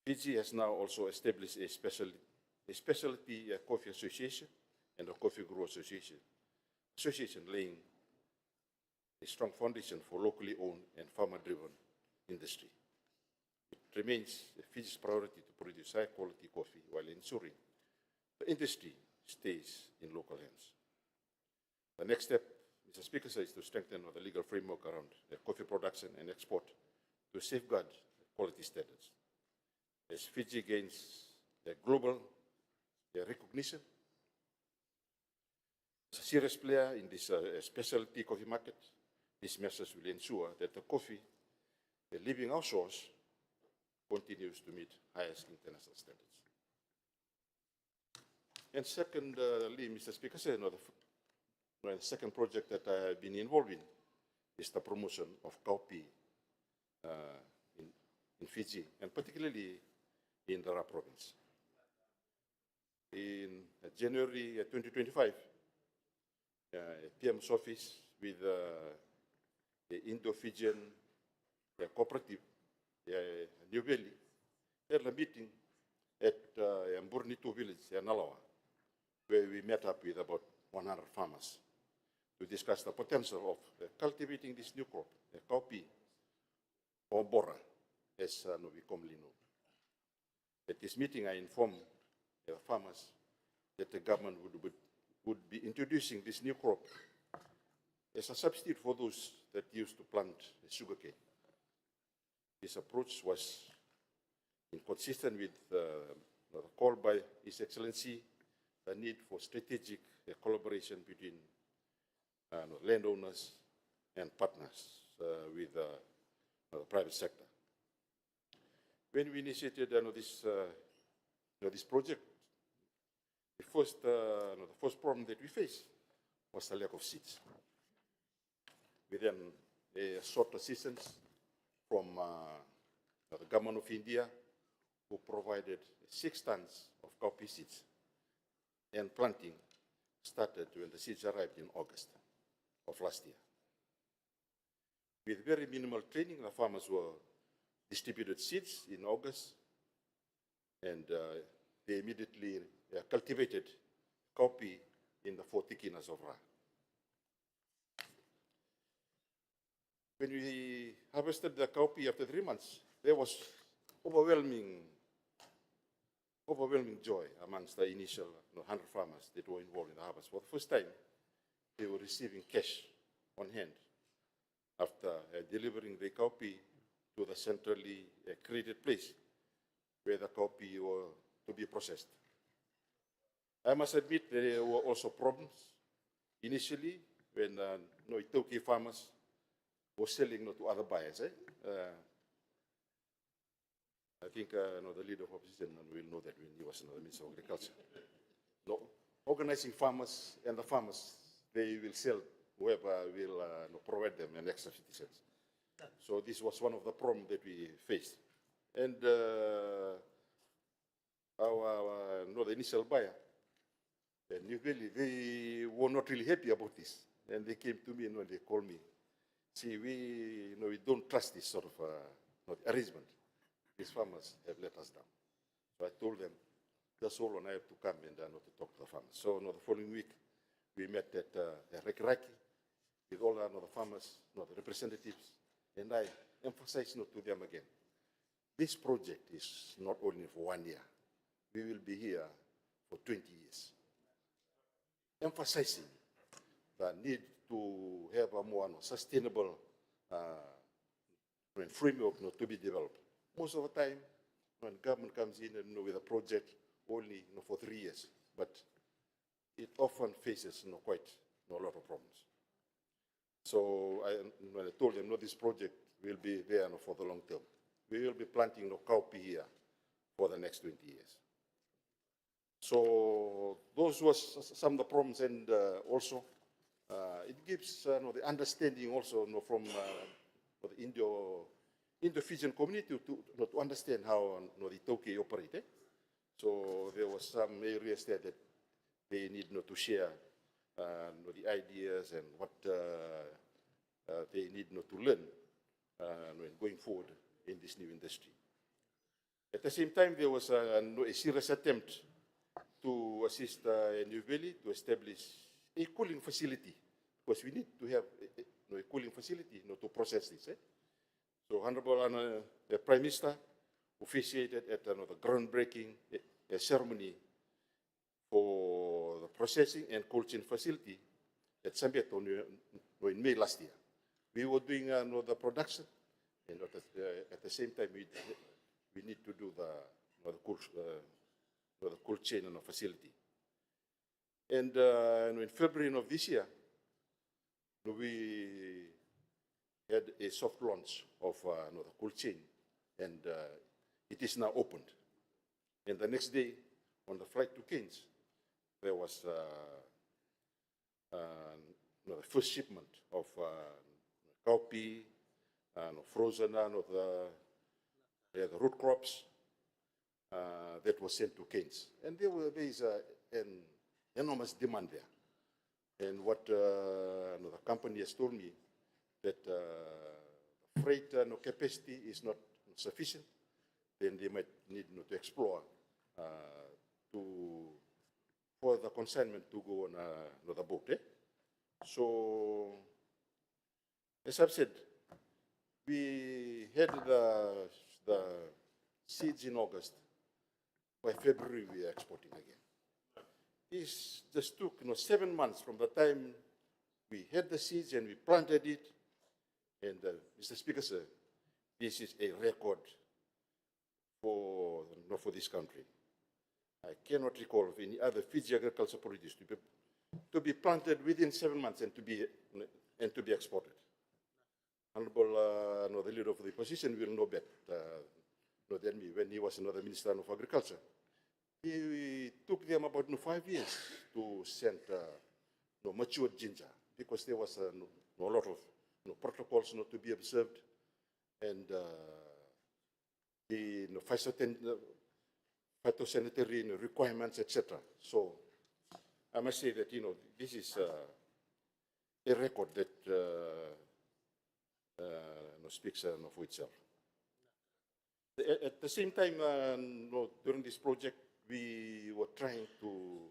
Fiji has now also established a specialty coffee association and a coffee grower association, laying a strong foundation for locally owned and farmer-driven industry. It remains Fiji's priority to produce high-quality coffee while ensuring the industry stays in local hands. The next step, Mr. Speaker, is to strengthen the legal framework around coffee production and export to safeguard quality standards. As Fiji gains global recognition as a serious player in this specialty coffee market, these measures will ensure that the coffee leaving our shores continues to meet highest international standards. And secondly, Mr. Speaker, the second project that I have been involved in is the promotion of cowpea in Fiji, and particularly in the Ra province. In January 2025, PM's office with the Indo-Fijian cooperative, New Valley, held a meeting at Mburnito village, Nalawa, where we met up with about 100 farmers to discuss the potential of cultivating this new crop, cowpea, or bora, as we commonly know. At this meeting, I informed the farmers that the government would be introducing this new crop as a substitute for those that used to plant sugarcane. This approach was inconsistent with the call by His Excellency, the need for strategic collaboration between landowners and partners with the private sector. When we initiated this project, the first problem that we faced was the lack of seeds. We then sought assistance from the government of India, who provided 6 tons of cowpea seeds, and planting started when the seeds arrived in August of last year. With very minimal training, the farmers were distributed seeds in August, and they immediately cultivated cowpea in the 4 tikinas of Ra. When we harvested the cowpea after 3 months, there was overwhelming joy amongst the initial 100 farmers that were involved in the harvest. For the first time, they were receiving cash on hand after delivering the cowpea to the centrally created place where the cowpea were to be processed. I must admit there were also problems initially when Itoke farmers were selling to other buyers. I think the leader of opposition will know that when he was the Minister of Agriculture. No, organizing farmers and the farmers, they will sell whoever will provide them an extra 50 cents. So this was one of the problems that we faced. And the initial buyer, New Valley, they were not really happy about this. And they came to me and they called me. See, we don't trust this sort of arrangement. These farmers have let us down. So I told them, that's all, and I have to come and to talk to the farmers. So the following week, we met at Rekiraki with all the farmers, the representatives, and I emphasized to them again, this project is not only for 1 year. We will be here for 20 years. Emphasizing the need to have a more sustainable framework to be developed. Most of the time, when government comes in and with a project only for 3 years, but it often faces quite a lot of problems. So when I told them, this project will be there for the long term. We will be planting cowpea here for the next 20 years. So those were some of the problems, and also it gives the understanding also from the Indo-Fijian community to understand how the Itoke operate. So there was some areas there that they need to share the ideas and what they need to learn when going forward in this new industry. At the same time, there was a serious attempt to assist New Valley to establish a cooling facility, because we need to have a cooling facility to process this. So Honorable the Prime Minister officiated at the groundbreaking ceremony for the processing and cold chain facility at Sambeto in May last year. We were doing the production, and at the same time we need to do the cold chain facility. And in February of this year, we had a soft launch of the cold chain, and it is now opened. And the next day, on the flight to Keynes, there was the first shipment of cowpea, frozen the root crops that was sent to Keynes. And there is an enormous demand there. And what the company has told me, that freight capacity is not sufficient, then they might need to explore for the consignment to go on the boat. So, as I've said, we had the seeds in August. By February, we are exporting again. This just took 7 months from the time we had the seeds and we planted it. And Mr. Speaker, sir, this is a record for this country. I cannot recall of any other Fiji agriculture produce to be planted within 7 months and to be exported. Honorable the leader of the opposition will know better than me when he was another Minister of Agriculture. He took them about 5 years to send matured ginger, because there was a lot of protocols to be observed, and the phytosanitary requirements, etc. So I must say that this is a record that speaks for itself. At the same time, no, during this project, we were trying to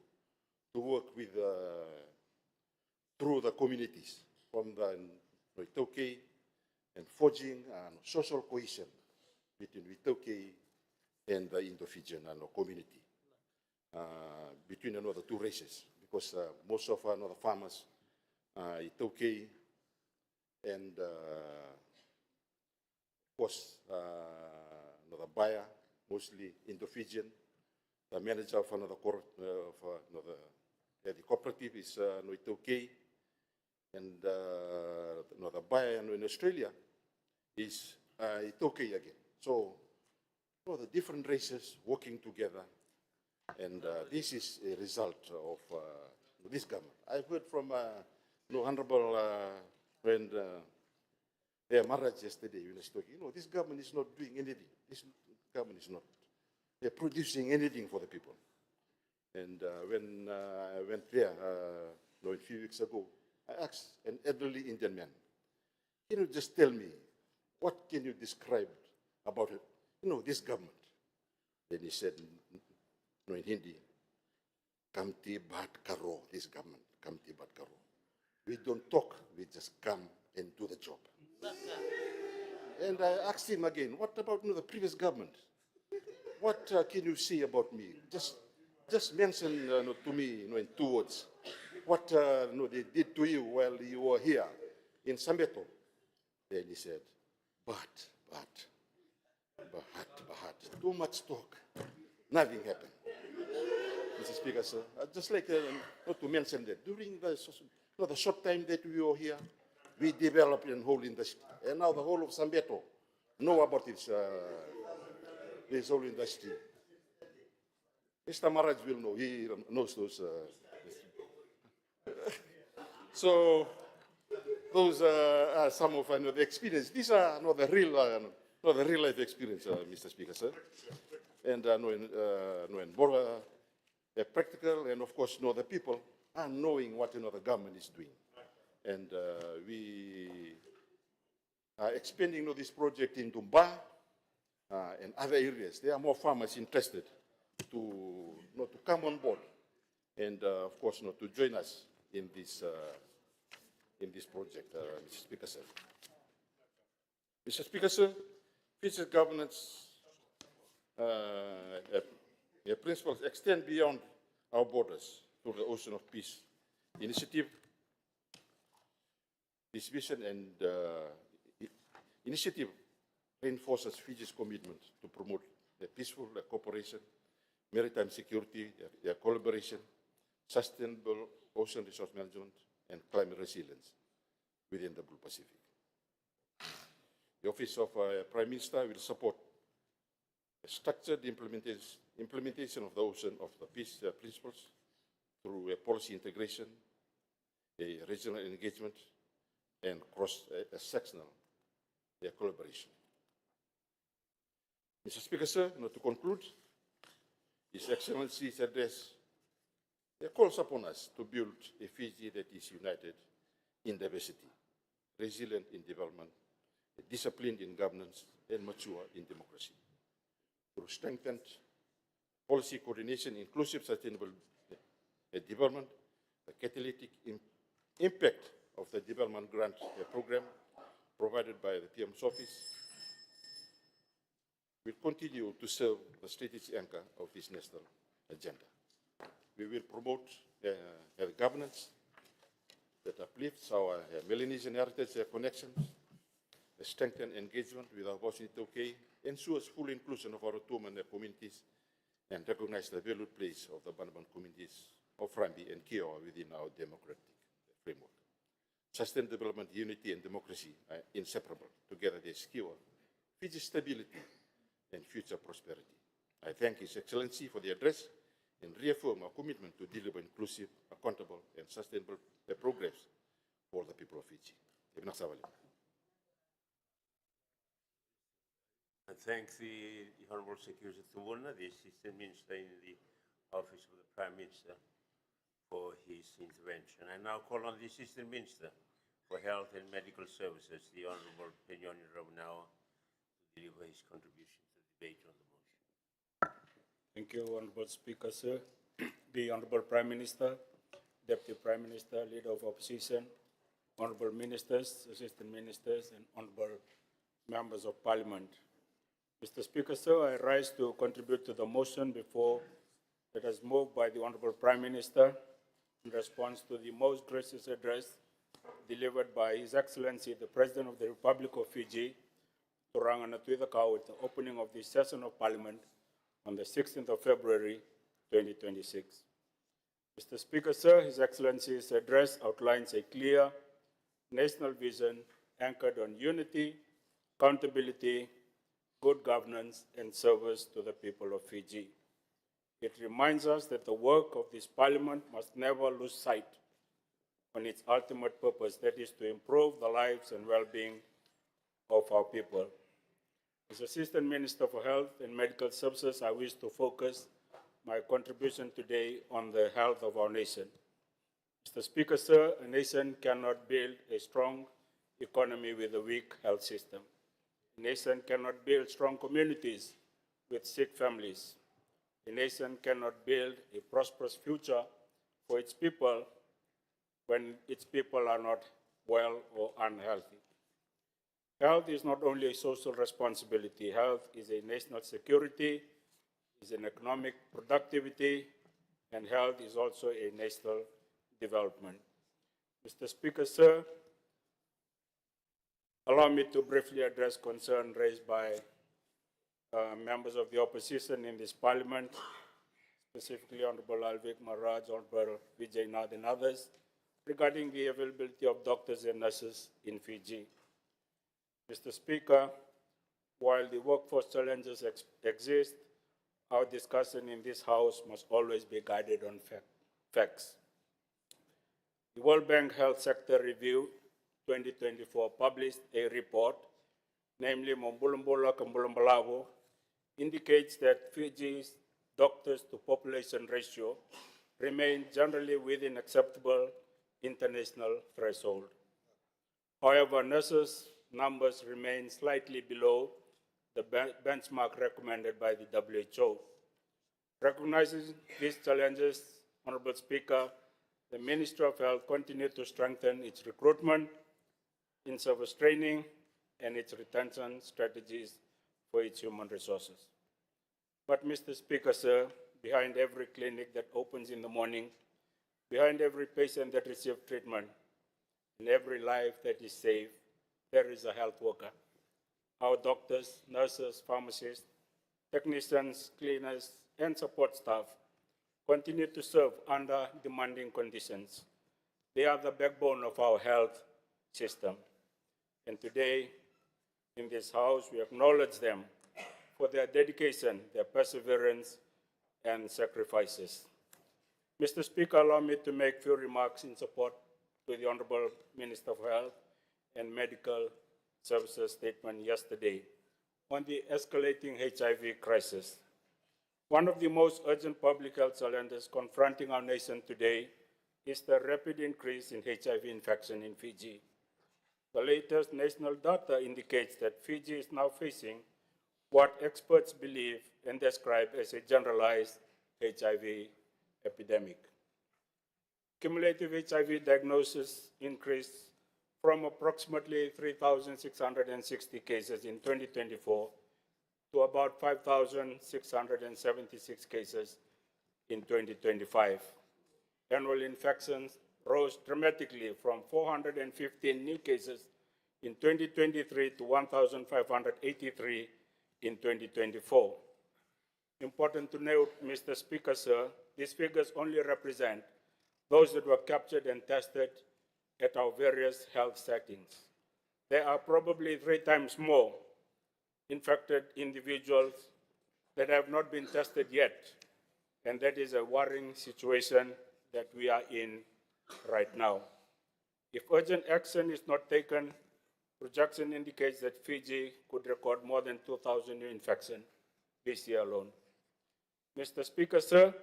work with through the communities from the Witoke and forging social cohesion between Witoke and the Indo-Fijian community, between the two races, because most of the farmers, Witoke and of course, the buyer, mostly Indo-Fijian. The manager of another the cooperative is Witoke, and the buyer in Australia is Witoke again. So, the different races working together, and this is a result of this government. I've heard from Honorable friend Maharaj yesterday when he was talking, this government is not doing anything. This government is not producing anything for the people. And when I went there a few weeks ago, I asked an elderly Indian man, can you just tell me, what can you describe about it, this government? Then he said, in Hindi, Kamti Bhat Karo, this government, Kamti Bhat Karo. We don't talk, we just come and do the job. And I asked him again, what about the previous government? What can you say about me? Just mention to me in 2 words what they did to you while you were here in Sambeto. Then he said, but, too much talk. Nothing happened. Mr. Speaker, sir, I'd just like to mention that during the short time that we were here, we developed a whole industry. And now the whole of Sambeto know about this whole industry. Mr. Maharaj will know. He knows those. So those are some of the experience. These are not the real life experience, Mr. Speaker, sir. And more practical, and of course, the people are knowing what the government is doing. And we are expanding this project in Tumba and other areas. There are more farmers interested to come on board and, of course, to join us in this project, Mr. Speaker, sir. Mr. Speaker, sir, future governance principles extend beyond our borders to the Ocean of Peace initiative. This vision and initiative reinforces Fiji's commitment to promote peaceful cooperation, maritime security, collaboration, sustainable ocean resource management, and climate resilience within the Blue Pacific. The Office of Prime Minister will support a structured implementation of the Ocean of the Peace principles through policy integration, regional engagement, and cross-sectional collaboration. Mr. Speaker, sir, to conclude, His Excellency's address calls upon us to build a Fiji that is united in diversity, resilient in development, disciplined in governance, and mature in democracy. Through strengthened policy coordination, inclusive sustainable development, the catalytic impact of the development grant program provided by the PM's office will continue to serve the strategic anchor of this national agenda. We will promote governance that uplifts our Melanesian heritage connections, strengthen engagement with our Washington, ensures full inclusion of our Tuman communities, and recognize the valued place of the Banban communities of Rambi and Kiowa within our democratic framework. Sustained development, unity, and democracy are inseparable. Together they secure Fiji's stability and future prosperity. I thank His Excellency for the address and reaffirm our commitment to deliver inclusive, accountable, and sustainable progress for the people of Fiji. I thank the Honourable Secretary Tuvuna, the Assistant Minister in the Office of the Prime Minister, for his intervention. I now call on the Assistant Minister for Health and Medical Services, the Honourable Penyoni Raunao, to deliver his contribution to the debate on the motion. Thank you, Honorable Speaker, sir. The Honorable Prime Minister, Deputy Prime Minister, Leader of Opposition, Honorable Ministers, Assistant Ministers, and Honorable Members of Parliament. Mr. Speaker, sir, I rise to contribute to the motion before that is moved by the Honorable Prime Minister in response to the most gracious address delivered by His Excellency, the President of the Republic of Fiji, to Ranganatuithakau at the opening of the session of Parliament on the 16th of February, 2026. Mr. Speaker, sir, His Excellency's address outlines a clear national vision anchored on unity, accountability, good governance, and service to the people of Fiji. It reminds us that the work of this Parliament must never lose sight on its ultimate purpose, that is to improve the lives and well-being of our people. As Assistant Minister for Health and Medical Services, I wish to focus my contribution today on the health of our nation. Mr. Speaker, sir, a nation cannot build a strong economy with a weak health system. A nation cannot build strong communities with sick families. A nation cannot build a prosperous future for its people when its people are not well or unhealthy. Health is not only a social responsibility. Health is a national security, is an economic productivity, and health is also a national development. Mr. Speaker, sir, allow me to briefly address concerns raised by members of the opposition in this Parliament, specifically Honorable Alvik Maharaj, Honorable Vijay Nath, and others, regarding the availability of doctors and nurses in Fiji. Mr. Speaker, while the workforce challenges exist, our discussion in this House must always be guided on facts. The World Bank Health Sector Review 2024 published a report, namely Mombulumbola Kambulumbalavo, indicates that Fiji's doctors to population ratio remain generally within acceptable international threshold. However, nurses numbers remain slightly below the benchmark recommended by the WHO. Recognizing these challenges, Honorable Speaker, the Ministry of Health continues to strengthen its recruitment, in-service training, and its retention strategies for its human resources. But, Mr. Speaker, sir, behind every clinic that opens in the morning, behind every patient that receives treatment, and every life that is saved, there is a health worker. Our doctors, nurses, pharmacists, technicians, cleaners, and support staff continue to serve under demanding conditions. They are the backbone of our health system. And today, in this House, we acknowledge them for their dedication, their perseverance, and sacrifices. Mr. Speaker, allow me to make a few remarks in support to the Honorable Minister for Health and Medical Services statement yesterday on the escalating HIV crisis. One of the most urgent public health challenges confronting our nation today is the rapid increase in HIV infection in Fiji. The latest national data indicates that Fiji is now facing what experts believe and describe as a generalized HIV epidemic. Cumulative HIV diagnosis increased from approximately 3,660 cases in 2024 to about 5,676 cases in 2025. Annual infections rose dramatically from 415 new cases in 2023 to 1,583 in 2024. Important to note, Mr. Speaker, sir, these figures only represent those that were captured and tested at our various health settings. There are probably 3 times more infected individuals that have not been tested yet, and that is a worrying situation that we are in right now. If urgent action is not taken, projection indicates that Fiji could record more than 2,000 new infections this year alone. Mr. Speaker, sir,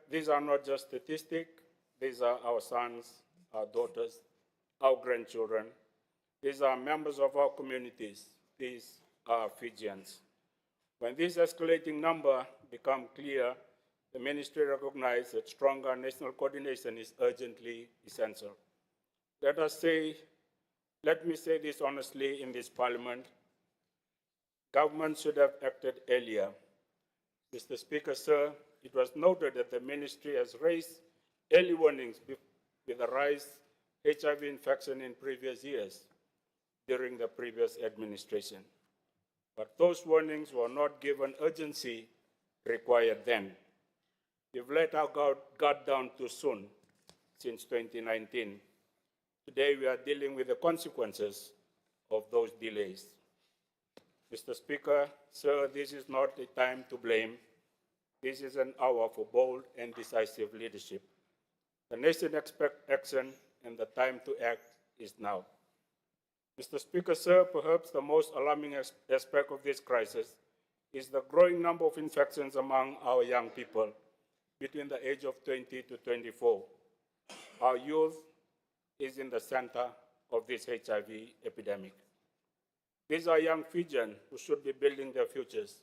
these are not just statistics. These are our sons, our daughters, our grandchildren. These are members of our communities. These are Fijians. When this escalating number becomes clear, the ministry recognized that stronger national coordination is urgently essential. Let me say this honestly in this parliament, government should have acted earlier. Mr. Speaker, sir, it was noted that the ministry has raised early warnings with the rise HIV infection in previous years during the previous administration. But those warnings were not given urgency required then. We've let our guard down too soon since 2019. Today we are dealing with the consequences of those delays. Mr. Speaker, sir, this is not a time to blame. This is an hour for bold and decisive leadership. The nation expects action, and the time to act is now. Mr. Speaker, sir, perhaps the most alarming aspect of this crisis is the growing number of infections among our young people between the age of 20 to 24. Our youth is in the center of this HIV epidemic. These are young Fijians who should be building their futures,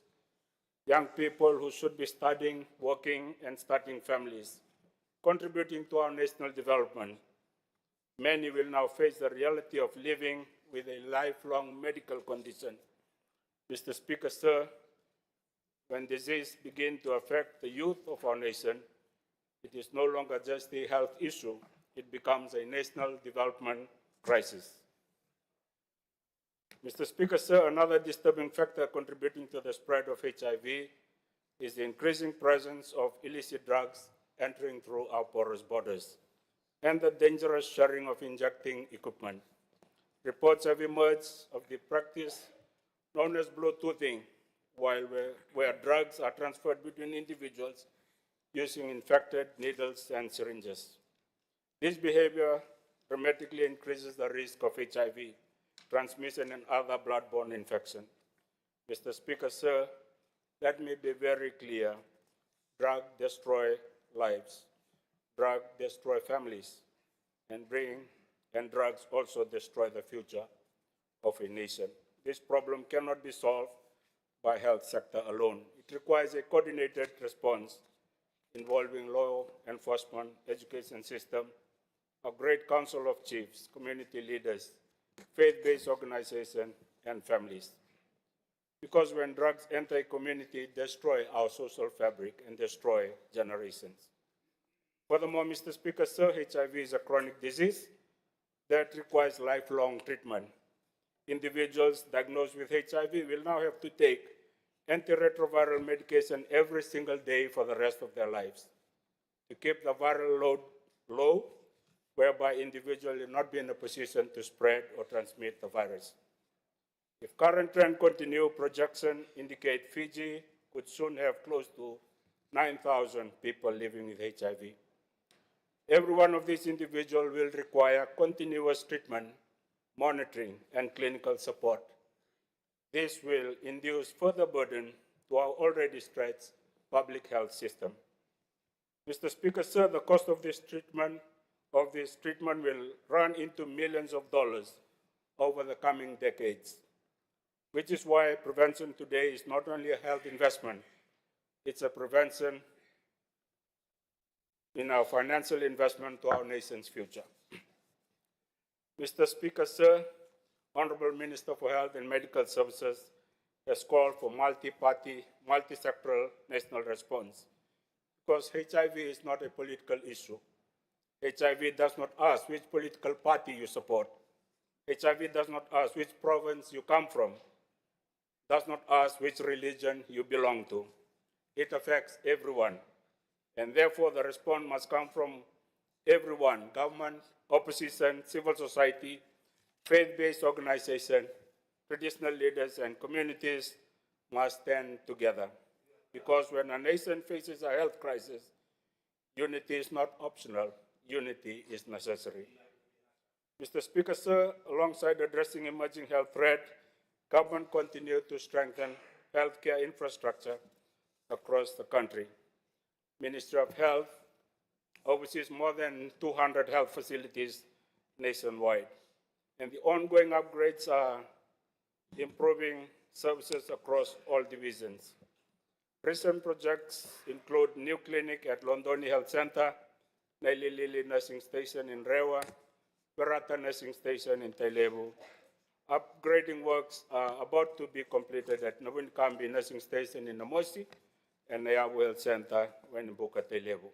young people who should be studying, working, and starting families, contributing to our national development. Many will now face the reality of living with a lifelong medical condition. Mr. Speaker, sir, when disease begins to affect the youth of our nation, it is no longer just a health issue, it becomes a national development crisis. Mr. Speaker, sir, another disturbing factor contributing to the spread of HIV is the increasing presence of illicit drugs entering through our porous borders and the dangerous sharing of injecting equipment. Reports have emerged of the practice known as Bluetoothing, where drugs are transferred between individuals using infected needles and syringes. This behavior dramatically increases the risk of HIV transmission and other bloodborne infection. Mr. Speaker, sir, let me be very clear. Drugs destroy lives. Drugs destroy families. And drugs also destroy the future of a nation. This problem cannot be solved by health sector alone. It requires a coordinated response involving law enforcement, education system, a great council of chiefs, community leaders, faith-based organizations, and families. Because when drugs enter a community, destroy our social fabric and destroy generations. Furthermore, Mr. Speaker, sir, HIV is a chronic disease that requires lifelong treatment. Individuals diagnosed with HIV will now have to take antiretroviral medication every single day for the rest of their lives to keep the viral load low, whereby individuals will not be in a position to spread or transmit the virus. If current trend continue, projections indicate Fiji could soon have close to 9,000 people living with HIV. Every one of these individuals will require continuous treatment, monitoring, and clinical support. This will induce further burden to our already stretched public health system. Mr. Speaker, sir, the cost of this treatment will run into millions of dollars over the coming decades, which is why prevention today is not only a health investment, it's a prevention in our financial investment to our nation's future. Mr. Speaker, sir, Honorable Minister for Health and Medical Services has called for multi-party, multi-sectoral national response because HIV is not a political issue. HIV does not ask which political party you support. HIV does not ask which province you come from, does not ask which religion you belong to. It affects everyone, and therefore the response must come from everyone: government, opposition, civil society, faith-based organizations, traditional leaders, and communities must stand together. Because when a nation faces a health crisis, unity is not optional, unity is necessary. Mr. Speaker, sir, alongside addressing emerging health threats, government continues to strengthen healthcare infrastructure across the country. Ministry of Health oversees more than 200 health facilities nationwide, and the ongoing upgrades are improving services across all divisions. Recent projects include new clinic at Londoni Health Center, Naililili Nursing Station in Rewa, Berata Nursing Station in Tailebu. Upgrading works are about to be completed at Navin Kambi Nursing Station in Namosi and Nayabu Health Center in Buka Tailebu.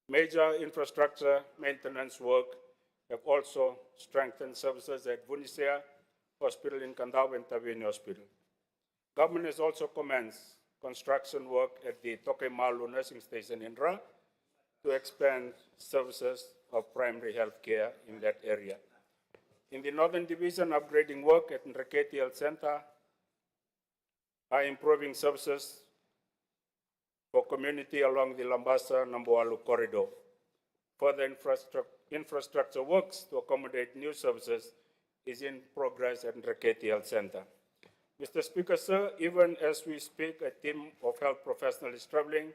Major infrastructure maintenance work have also strengthened services at Vunisea Hospital in Kandau and Tavini Hospital. Government has also commenced construction work at the Tokemalu Nursing Station in Ra to expand services of primary health care in that area. In the Northern Division, upgrading work at Nreketi Health Center are improving services for community along the Lambasa-Namboalu corridor. Further infrastructure works to accommodate new services is in progress at Nreketi Health Center. Mr. Speaker, sir, even as we speak, a team of health professionals is traveling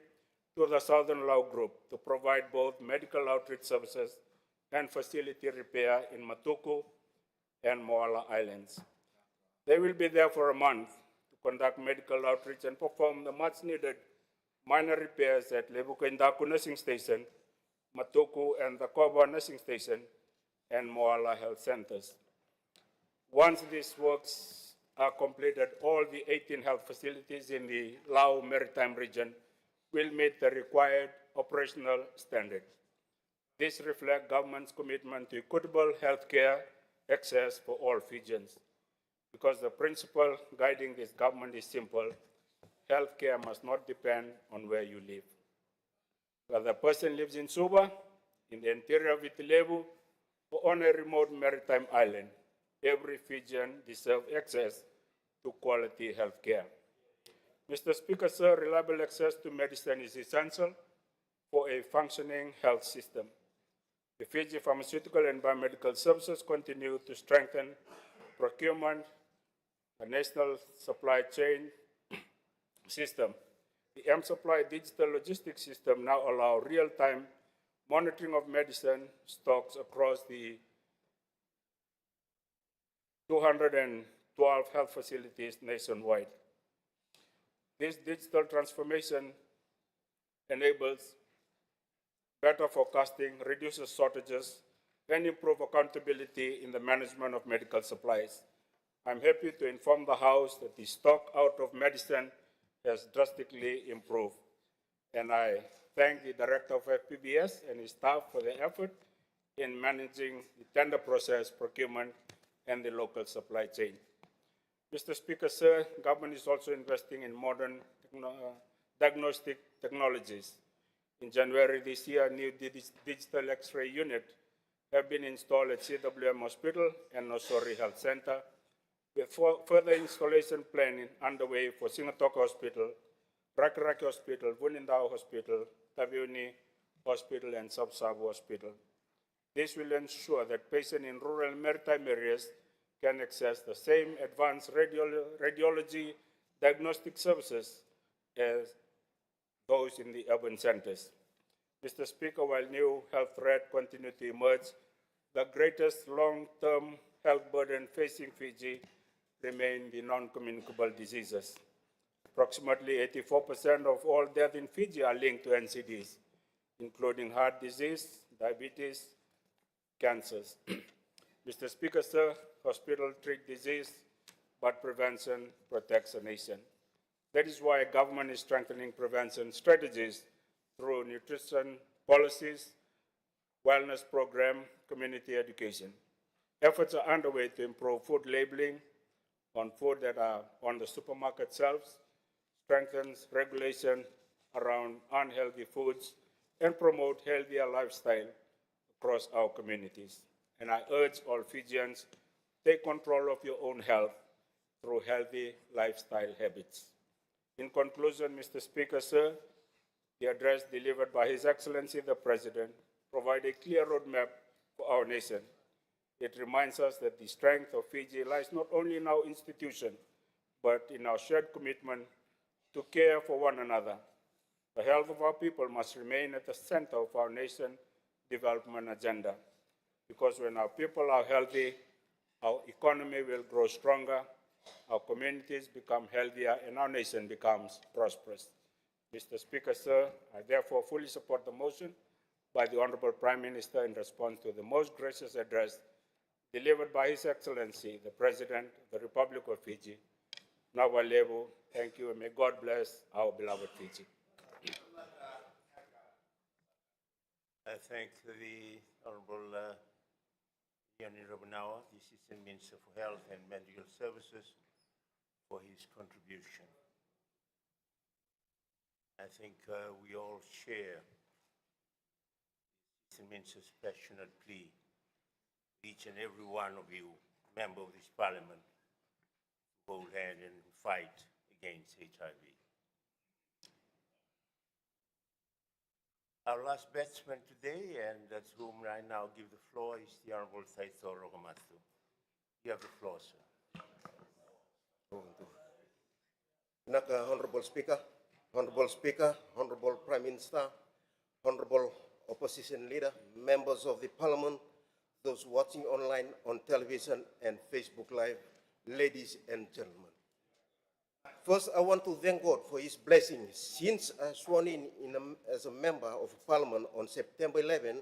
to the Southern Lau Group to provide both medical outreach services and facility repair in Matuku and Moala Islands. They will be there for a month to conduct medical outreach and perform the much-needed minor repairs at Lebukendaku Nursing Station, Matuku and the Koba Nursing Station, and Moala Health Centers. Once these works are completed, all the 18 health facilities in the Lau Maritime region will meet the required operational standards. This reflects government's commitment to equitable health care access for all Fijians. Because the principle guiding this government is simple: health care must not depend on where you live. Whether a person lives in Suba, in the interior of Itilebu, or on a remote maritime island, every Fijian deserves access to quality health care. Mr. Speaker, sir, reliable access to medicine is essential for a functioning health system. The Fiji Pharmaceutical and Biomedical Services continue to strengthen procurement, the national supply chain system. The M-Supply digital logistics system now allows real-time monitoring of medicine stocks across the 212 health facilities nationwide. This digital transformation enables better forecasting, reduces shortages, and improves accountability in the management of medical supplies. I'm happy to inform the House that the stock out of medicine has drastically improved, and I thank the Director of FPBS and his staff for their effort in managing the tender process, procurement, and the local supply chain. Mr. Speaker, sir, government is also investing in modern diagnostic technologies. In January this year, a new digital X-ray unit have been installed at CWM Hospital and Nosori Health Center, with further installation planning underway for Singatoka Hospital, Rakaraki Hospital, Vunindau Hospital, Taviuni Hospital, and Sabsabu Hospital. This will ensure that patients in rural maritime areas can access the same advanced radiology diagnostic services as those in the urban centers. Mr. Speaker, while new health threats continue to emerge, the greatest long-term health burden facing Fiji remain the non-communicable diseases. Approximately 84% of all deaths in Fiji are linked to NCDs, including heart disease, diabetes, cancers. Mr. Speaker, sir, hospitals treat disease, but prevention protects a nation. That is why government is strengthening prevention strategies through nutrition policies, wellness program, community education. Efforts are underway to improve food labeling on food that are on the supermarket shelves, strengthens regulation around unhealthy foods, and promote healthier lifestyle across our communities. And I urge all Fijians, take control of your own health through healthy lifestyle habits. In conclusion, Mr. Speaker, sir, the address delivered by His Excellency the President provides a clear roadmap for our nation. It reminds us that the strength of Fiji lies not only in our institution, but in our shared commitment to care for one another. The health of our people must remain at the center of our nation's development agenda, because when our people are healthy, our economy will grow stronger our communities become healthier, and our nation becomes prosperous. Mr. Speaker, sir, I therefore fully support the motion by the Honorable Prime Minister in response to the most gracious address delivered by His Excellency, the President of the Republic of Fiji. Nawa Levo, thank you, and may God bless our beloved Fiji. I thank the Honorable Iani Rabanawa, the Assistant Minister for Health and Medical Services, for his contribution. I think we all share the Assistant Minister's passionate plea, each and every one of you, member of this Parliament, to hold hand and fight against HIV. Our last batsman today, and that's whom I now give the floor, is the Honorable Saito Rogamatsu. You have the floor, sir. Honorable Speaker, Honorable Prime Minister, Honorable Opposition Leader, members of the Parliament, those watching online on television and Facebook Live, ladies and gentlemen. First, I want to thank God for His blessings. Since I sworn in as a member of Parliament on September 11,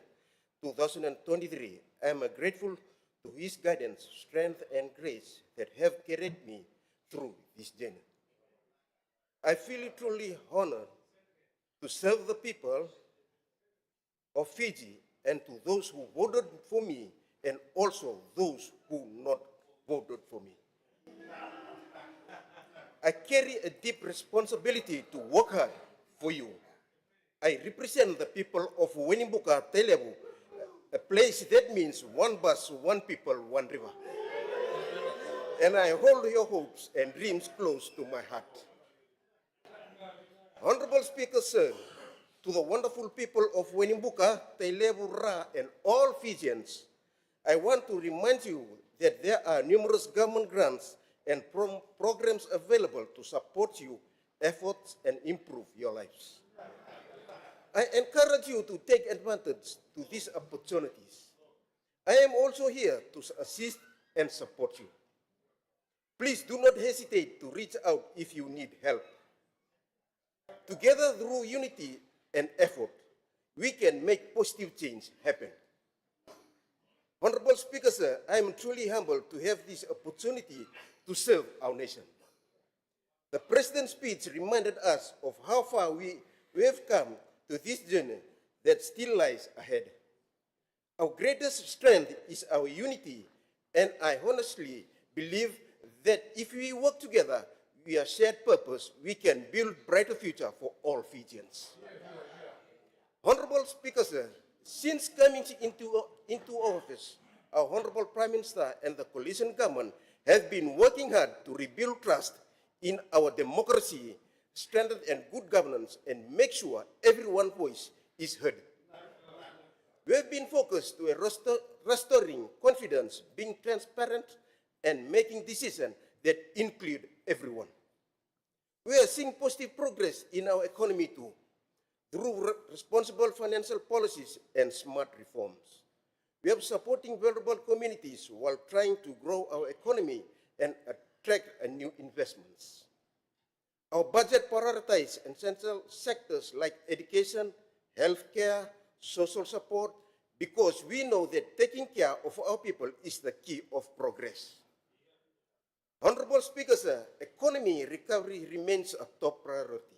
2023, I am grateful to His guidance, strength, and grace that have carried me through this journey. I feel truly honored to serve the people of Fiji and to those who voted for me and also those who not voted for me. I carry a deep responsibility to work hard for you. I represent the people of Wenimbuka, Telebu, a place that means one bus, one people, one river. And I hold your hopes and dreams close to my heart. Honorable Speaker, sir, to the wonderful people of Wenimbuka, Telebu, Ra, and all Fijians, I want to remind you that there are numerous government grants and programs available to support your efforts and improve your lives. I encourage you to take advantage to these opportunities. I am also here to assist and support you. Please do not hesitate to reach out if you need help. Together, through unity and effort, we can make positive change happen. Honorable Speaker, sir, I am truly humbled to have this opportunity to serve our nation. The President's speech reminded us of how far we have come to this journey that still lies ahead. Our greatest strength is our unity, and I honestly believe that if we work together, we have shared purpose, we can build a brighter future for all Fijians. Honorable Speaker, sir, since coming into office, our Honorable Prime Minister and the coalition government have been working hard to rebuild trust in our democracy, strengthen and good governance, and make sure everyone's voice is heard. We have been focused to restoring confidence, being transparent, and making decisions that include everyone. We are seeing positive progress in our economy too, through responsible financial policies and smart reforms. We are supporting vulnerable communities while trying to grow our economy and attract new investments. Our budget prioritizes essential sectors like education, healthcare, social support, because we know that taking care of our people is the key of progress. Honorable Speaker, sir, economy recovery remains a top priority.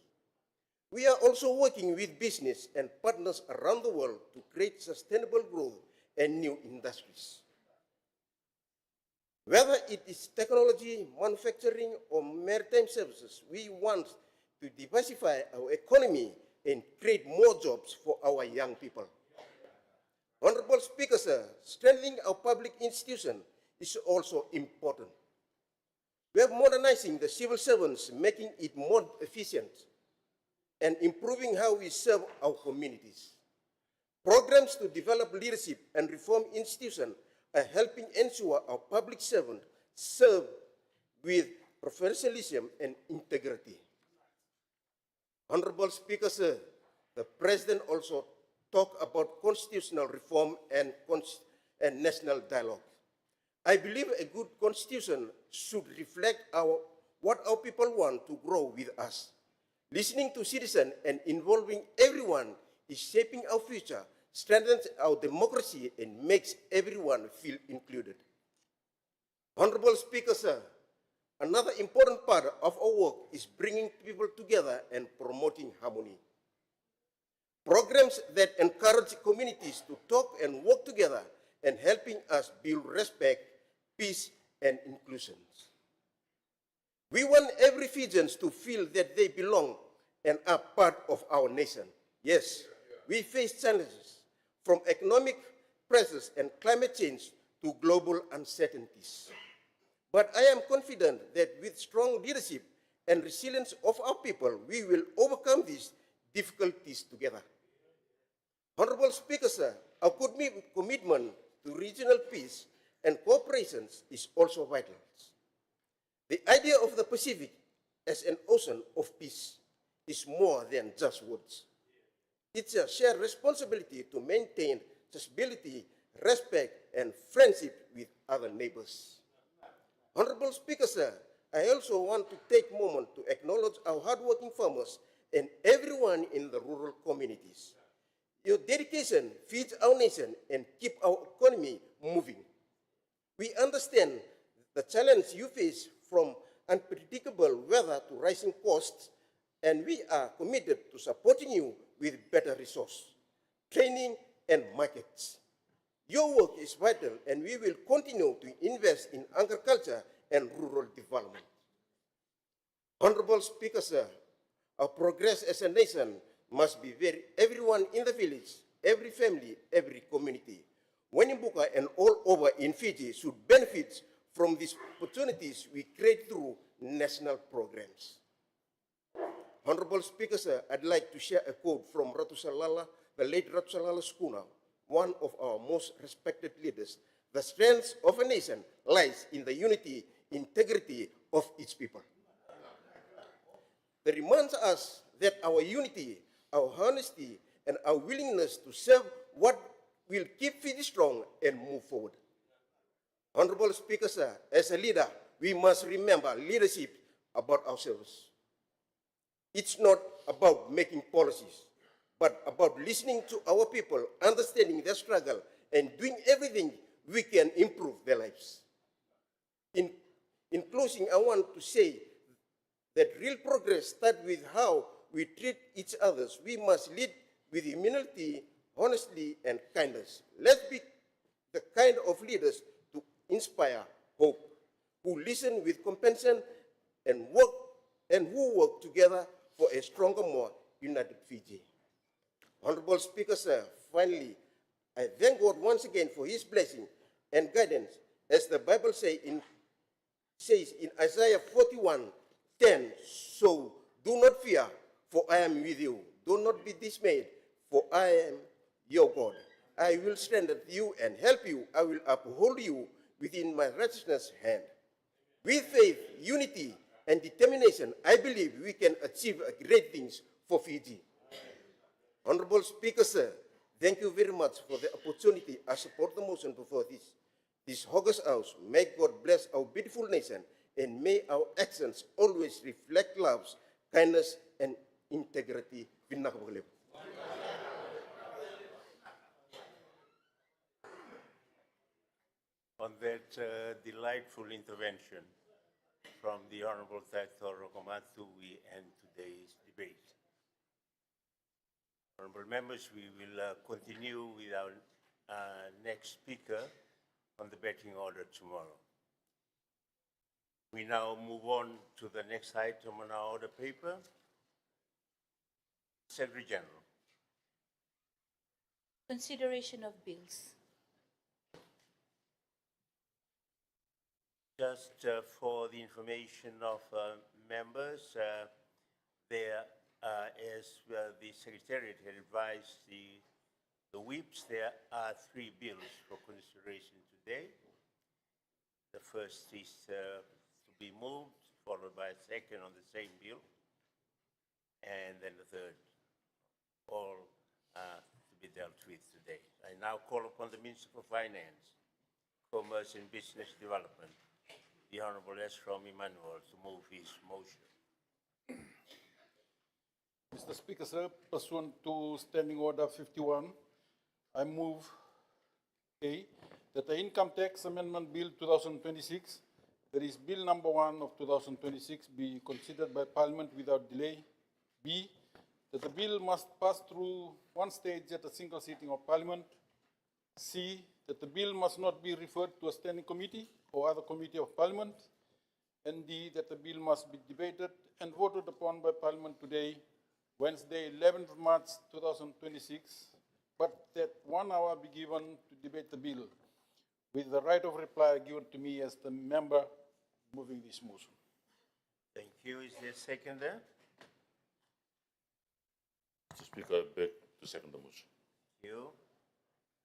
We are also working with business and partners around the world to create sustainable growth and new industries. Whether it is technology, manufacturing, or maritime services, we want to diversify our economy and create more jobs for our young people. Honorable Speaker, sir, strengthening our public institutions is also important. We are modernizing the civil servants, making it more efficient, and improving how we serve our communities. Programs to develop leadership and reform institutions are helping ensure our public servants serve with professionalism and integrity. Honorable Speaker, sir, the President also talked about constitutional reform and national dialogue. I believe a good constitution should reflect what our people want to grow with us. Listening to citizens and involving everyone is shaping our future, strengthens our democracy, and makes everyone feel included. Honorable Speaker, sir, another important part of our work is bringing people together and promoting harmony. Programs that encourage communities to talk and work together and helping us build respect, peace, and inclusion. We want every Fijian to feel that they belong and are part of our nation. Yes, we face challenges from economic pressures and climate change to global uncertainties. But I am confident that with strong leadership and resilience of our people, we will overcome these difficulties together. Honorable Speaker, sir, our commitment to regional peace and cooperation is also vital. The idea of the Pacific as an ocean of peace is more than just words. It's a shared responsibility to maintain stability, respect, and friendship with other neighbors. Honorable Speaker, sir, I also want to take a moment to acknowledge our hardworking farmers and everyone in the rural communities. Your dedication feeds our nation and keeps our economy moving. We understand the challenge you face from unpredictable weather to rising costs, and we are committed to supporting you with better resources, training, and markets. Your work is vital, and we will continue to invest in agriculture and rural development. Honorable Speaker, sir, our progress as a nation must be everyone in the village, every family, every community. Wenimbuka and all over in Fiji should benefit from these opportunities we create through national programs. Honorable Speaker, sir, I'd like to share a quote from Ratu Salala, the late Ratu Salala Skuna, one of our most respected leaders. The strength of a nation lies in the unity, integrity of its people. That reminds us that our unity, our honesty, and our willingness to serve what will keep Fiji strong and move forward. Honorable Speaker, sir, as a leader, we must remember leadership about ourselves. It's not about making policies, but about listening to our people, understanding their struggle, and doing everything we can improve their lives. In closing, I want to say that real progress starts with how we treat each other. We must lead with humility, honesty, and kindness. Let's be the kind of leaders to inspire hope, who listen with compassion and who work together for a stronger, more united Fiji. Honorable Speaker, sir, finally, I thank God once again for his blessing and guidance, as the Bible says in Isaiah 41:10, so do not fear, for I am with you. Do not be dismayed, for I am your God. I will strengthen you and help you. I will uphold you within my righteousness hand. With faith, unity, and determination, I believe we can achieve great things for Fiji. Honorable Speaker, sir, thank you very much for the opportunity. I support the motion before this August House. May God bless our beautiful nation, and may our actions always reflect love, kindness, and integrity. On that delightful intervention from the Honorable Taito Rokomatsu, we end today's debate. Honorable members, we will continue with our next speaker on the betting order tomorrow. We now move on to the next item on our order paper. Secretary General. Consideration of bills. Just for the information of members, there, as the Secretariat had advised the whips, there are 3 bills for consideration today. The first is to be moved, followed by a second on the same bill, and then the third, all to be dealt with today. I now call upon the Minister for Finance Commerce and Business Development, the Honorable Esrom Emmanuel, to move his motion. Mr. Speaker, sir, pursuant to Standing Order 51, I move A, that the Income Tax Amendment Bill 2026, that is Bill number 1 of 2026, be considered by Parliament without delay. B, that the bill must pass through one stage at a single sitting of Parliament. C, that the bill must not be referred to a standing committee or other committee of Parliament. And D, that the bill must be debated and voted upon by Parliament today, Wednesday, 11th March 2026, but that 1 hour be given to debate the bill, with the right of reply given to me as the member moving this motion. Thank you. Is there a seconder? Mr. Speaker, I beg to second the motion. Thank you.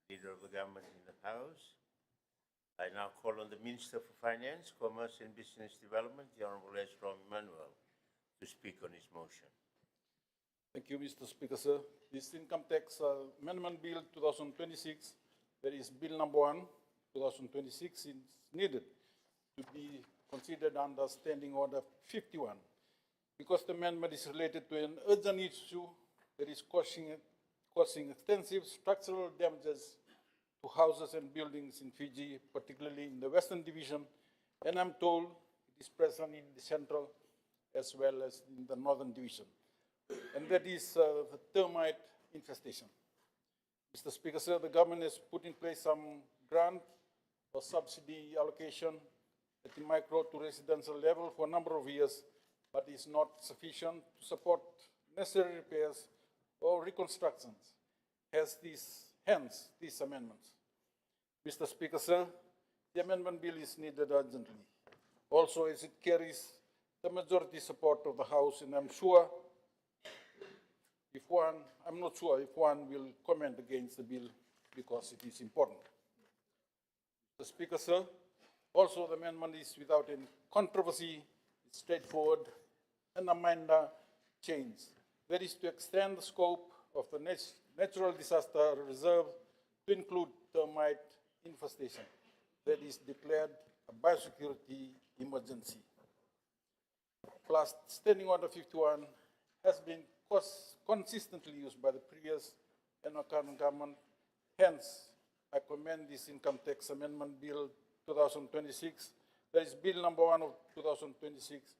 Leader of the government in the House. I now call on the Minister for Finance, Commerce and Business Development, the Honorable Esrom Emmanuel, to speak on his motion. Thank you, Mr. Speaker, sir. This Income Tax Amendment Bill 2026, that is Bill number 1, 2026, is needed to be considered under Standing Order 51 because the amendment is related to an urgent issue that is causing extensive structural damages to houses and buildings in Fiji, particularly in the Western Division, and I'm told it is present in the Central as well as in the Northern Division, and that is the termite infestation. Mr. Speaker, sir, the government has put in place some grant or subsidy allocation at the micro to residential level for a number of years, but is not sufficient to support necessary repairs or reconstructions. Hence, these amendments. Mr. Speaker, sir, the amendment bill is needed urgently. Also, as it carries the majority support of the House, and I'm not sure if one will comment against the bill because it is important. Mr. Speaker, sir, also the amendment is without any controversy, it's straightforward, and a minor change. That is to extend the scope of the natural disaster reserve to include termite infestation that is declared a biosecurity emergency. Plus, Standing Order 51 has been consistently used by the previous and current government. Hence, I commend this Income Tax Amendment Bill 2026, that is Bill number 1 of 2026,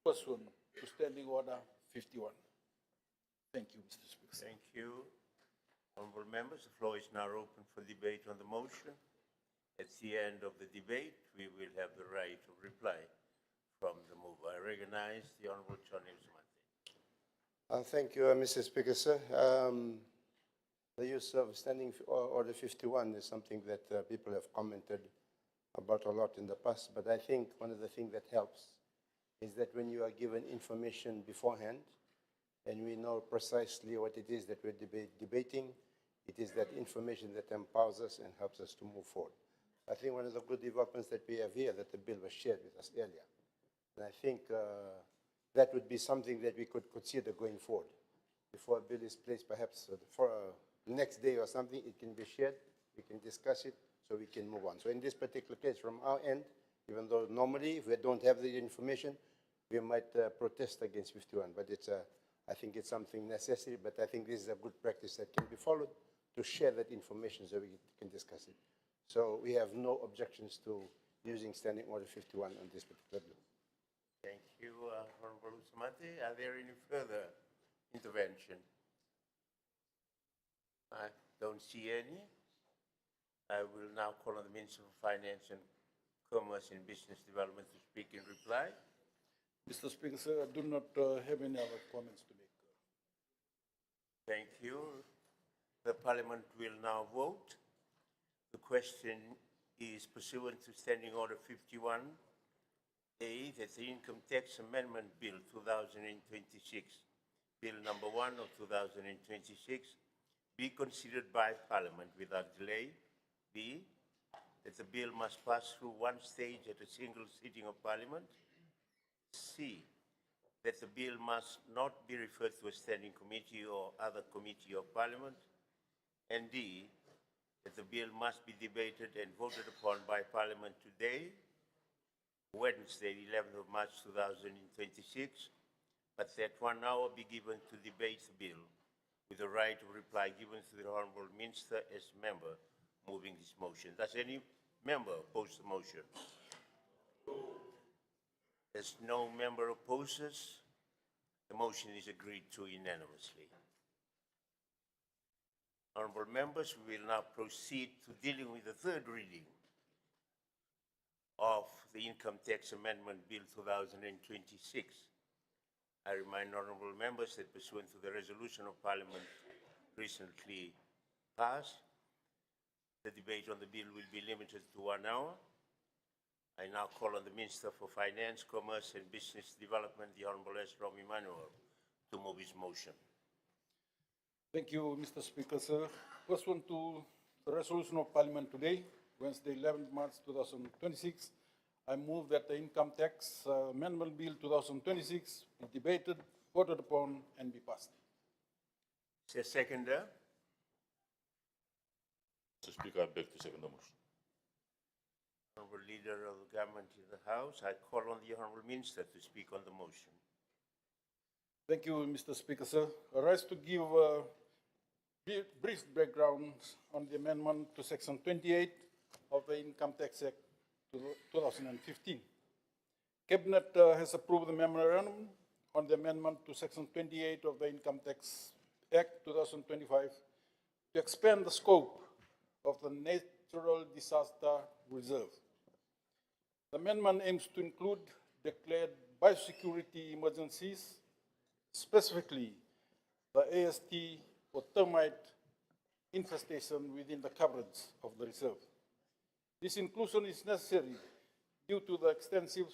pursuant to Standing Order 51. Thank you, Mr. Speaker. Thank you. Honorable members, the floor is now open for debate on the motion. At the end of the debate, we will have the right of reply from the mover. I recognize the Honorable John Mzimande. Thank you, Mr. Speaker, sir. The use of Standing Order 51 is something that people have commented about a lot in the past, but I think one of the things that helps is that when you are given information beforehand, and we know precisely what it is that we're debating, it is that information that empowers us and helps us to move forward. I think one of the good developments that we have here, that the bill was shared with us earlier. And I think that would be something that we could consider going forward. Before a bill is placed, perhaps for the next day or something, it can be shared, we can discuss it, so we can move on. So in this particular case, from our end, even though normally if we don't have the information, we might protest against 51, but it's I think it's something necessary, but I think this is a good practice that can be followed to share that information so we can discuss it. So we have no objections to using Standing Order 51 on this particular bill. Thank you, Honorable Mzimande. Are there any further intervention? I don't see any. I will now call on the Minister for Finance and Commerce and Business Development to speak in reply. Mr. Speaker, sir, I do not have any other comments to make. Thank you. The Parliament will now vote. The question is pursuant to Standing Order 51A, that the Income Tax Amendment Bill 2026, Bill number 1 of 2026, be considered by Parliament without delay. B, that the bill must pass through one stage at a single sitting of Parliament. C, that the bill must not be referred to a standing committee or other committee of Parliament. And D, that the bill must be debated and voted upon by Parliament today, Wednesday, 11th of March 2026, but that 1 hour be given to debate the bill, with the right of reply given to the Honourable Minister as member moving this motion. Does any member oppose the motion? As no member opposes, the motion is agreed to unanimously. Honourable members, we will now proceed to dealing with the third reading of the Income Tax Amendment Bill 2026. I remind honourable members that pursuant to the resolution of Parliament recently passed, the debate on the bill will be limited to 1 hour. I now call on the Minister for Finance, Commerce and Business Development, the Honourable S. Rom Emanuel, to move his motion. Thank you, Mr. Speaker, sir. Pursuant to the resolution of Parliament today, Wednesday, 11th March 2026, I move that the Income Tax Amendment Bill 2026 be debated, voted upon, and be passed. Is there a seconder? Mr. Speaker, I beg to second the motion. Honourable Leader of the Government in the House, I call on the Honourable Minister to speak on the motion. Thank you, Mr. Speaker, sir. I rise to give brief background on the amendment to Section 28 of the Income Tax Act 2015. Cabinet has approved the memorandum on the amendment to Section 28 of the Income Tax Act 2025 to expand the scope of the Natural Disaster Reserve. The amendment aims to include declared biosecurity emergencies, specifically the AST or termite infestation within the coverage of the reserve. This inclusion is necessary due to the extensive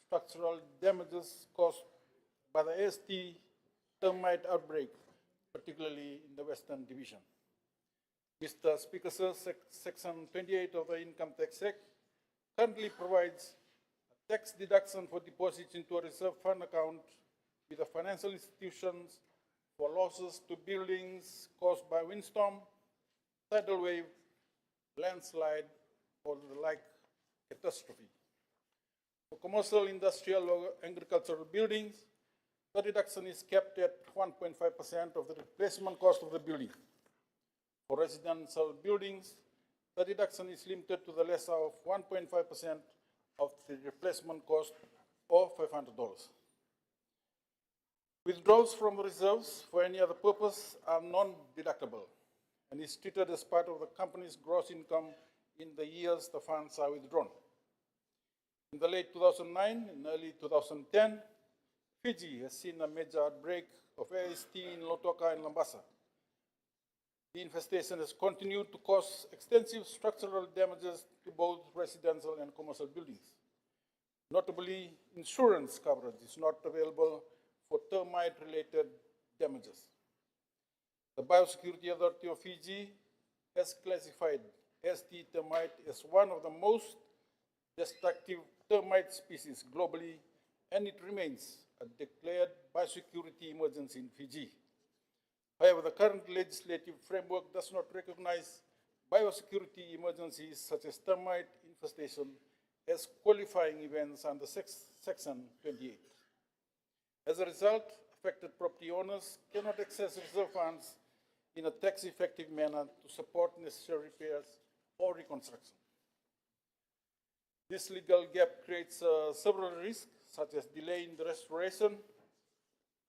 structural damages caused by the AST termite outbreak, particularly in the Western Division. Mr. Speaker, sir, Section 28 of the Income Tax Act currently provides a tax deduction for deposits into a reserve fund account with the financial institutions for losses to buildings caused by windstorm, tidal wave, landslide, or the like catastrophe. For commercial, industrial, or agricultural buildings, the deduction is capped at 1.5% of the replacement cost of the building. For residential buildings, the deduction is limited to the lesser of 1.5% of the replacement cost, or $500. Withdrawals from reserves for any other purpose are non-deductible and is treated as part of the company's gross income in the years the funds are withdrawn. In the late 2009 and early 2010, Fiji has seen a major outbreak of AST in Lautoka and Lambasa. The infestation has continued to cause extensive structural damages to both residential and commercial buildings. Notably, insurance coverage is not available for termite-related damages. The Biosecurity Authority of Fiji has classified AST termite as one of the most destructive termite species globally, and it remains a declared biosecurity emergency in Fiji. However, the current legislative framework does not recognize biosecurity emergencies such as termite infestation as qualifying events under Section 28. As a result, affected property owners cannot access reserve funds in a tax-effective manner to support necessary repairs or reconstruction. This legal gap creates several risks, such as delay in the restoration,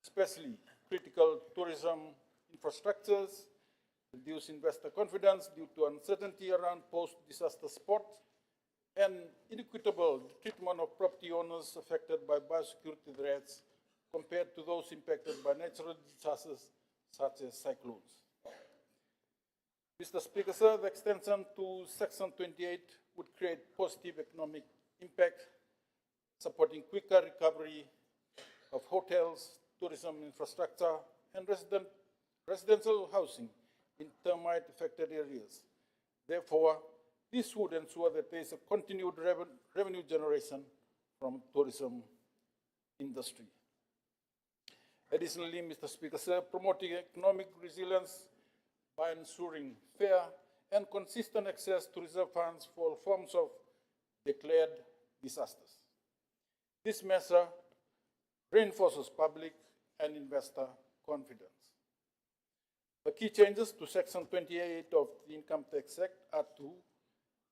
especially critical tourism infrastructures, reduced investor confidence due to uncertainty around post-disaster support, and inequitable treatment of property owners affected by biosecurity threats compared to those impacted by natural disasters such as cyclones. Mr. Speaker, sir, the extension to Section 28 would create positive economic impact, supporting quicker recovery of hotels, tourism infrastructure, and residential housing in termite-affected areas. Therefore, this would ensure that there is a continued revenue generation from tourism industry. Additionally, Mr. Speaker, sir, promoting economic resilience by ensuring fair and consistent access to reserve funds for all forms of declared disasters. This measure reinforces public and investor confidence. The key changes to Section 28 of the Income Tax Act are to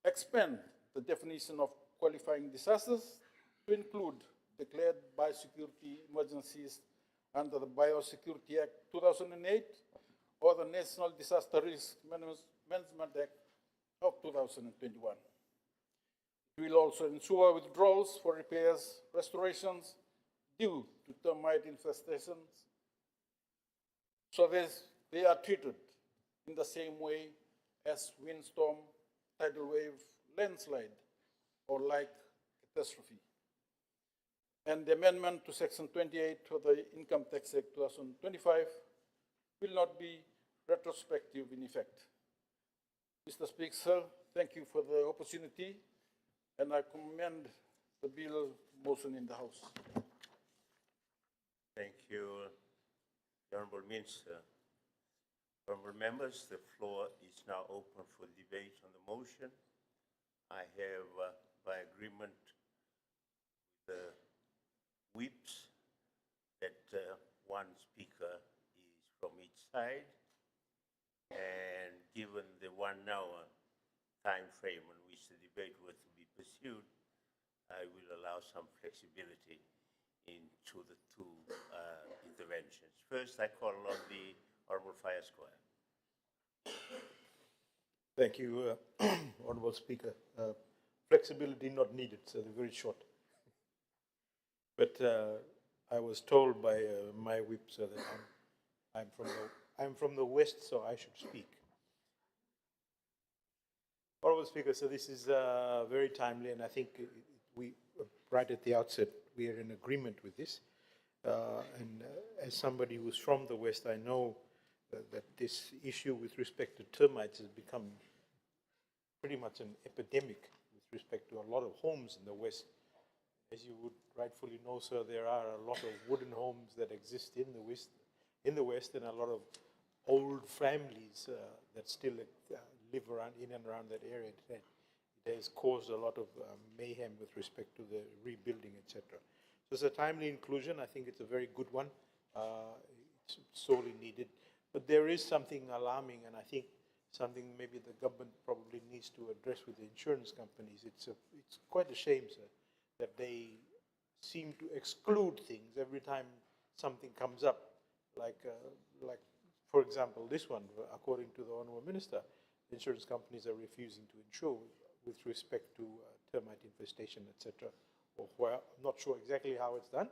expand the definition of qualifying disasters to include declared biosecurity emergencies under the Biosecurity Act 2008 or the National Disaster Risk Management Act of 2021. It will also ensure withdrawals for repairs, restorations due to termite infestations, so they are treated in the same way as windstorm, tidal wave, landslide, or like catastrophe. And the amendment to Section 28 of the Income Tax Act 2025 will not be retrospective in effect. Mr. Speaker, thank you for the opportunity, and I commend the bill motion in the House. Thank you, the Honourable Minister. Honourable members, the floor is now open for debate on the motion. I have, by agreement with the whips, that one speaker is from each side, and given the 1 hour time frame on which the debate was to be pursued, I will allow some flexibility into the two interventions. First, I call on the Honourable Fire Squire. Thank you, Honourable Speaker. Flexibility not needed, so they're very short. But I was told by my whip, so that I'm from the West, so I should speak. Honourable Speaker, so this is very timely, and I think we, right at the outset, we are in agreement with this. And as somebody who's from the West, I know that this issue with respect to termites has become pretty much an epidemic with respect to a lot of homes in the West. As you would rightfully know, sir, there are a lot of wooden homes that exist in the West, and a lot of old families that still live around in and around that area. It has caused a lot of mayhem with respect to the rebuilding, etc. So it's a timely inclusion. I think it's a very good one. It's sorely needed. But there is something alarming, and I think something maybe the government probably needs to address with the insurance companies. It's quite a shame, sir, that they seem to exclude things every time something comes up. Like for example, this one, according to the Honourable Minister, insurance companies are refusing to insure with respect to termite infestation, etc. Or I'm not sure exactly how it's done,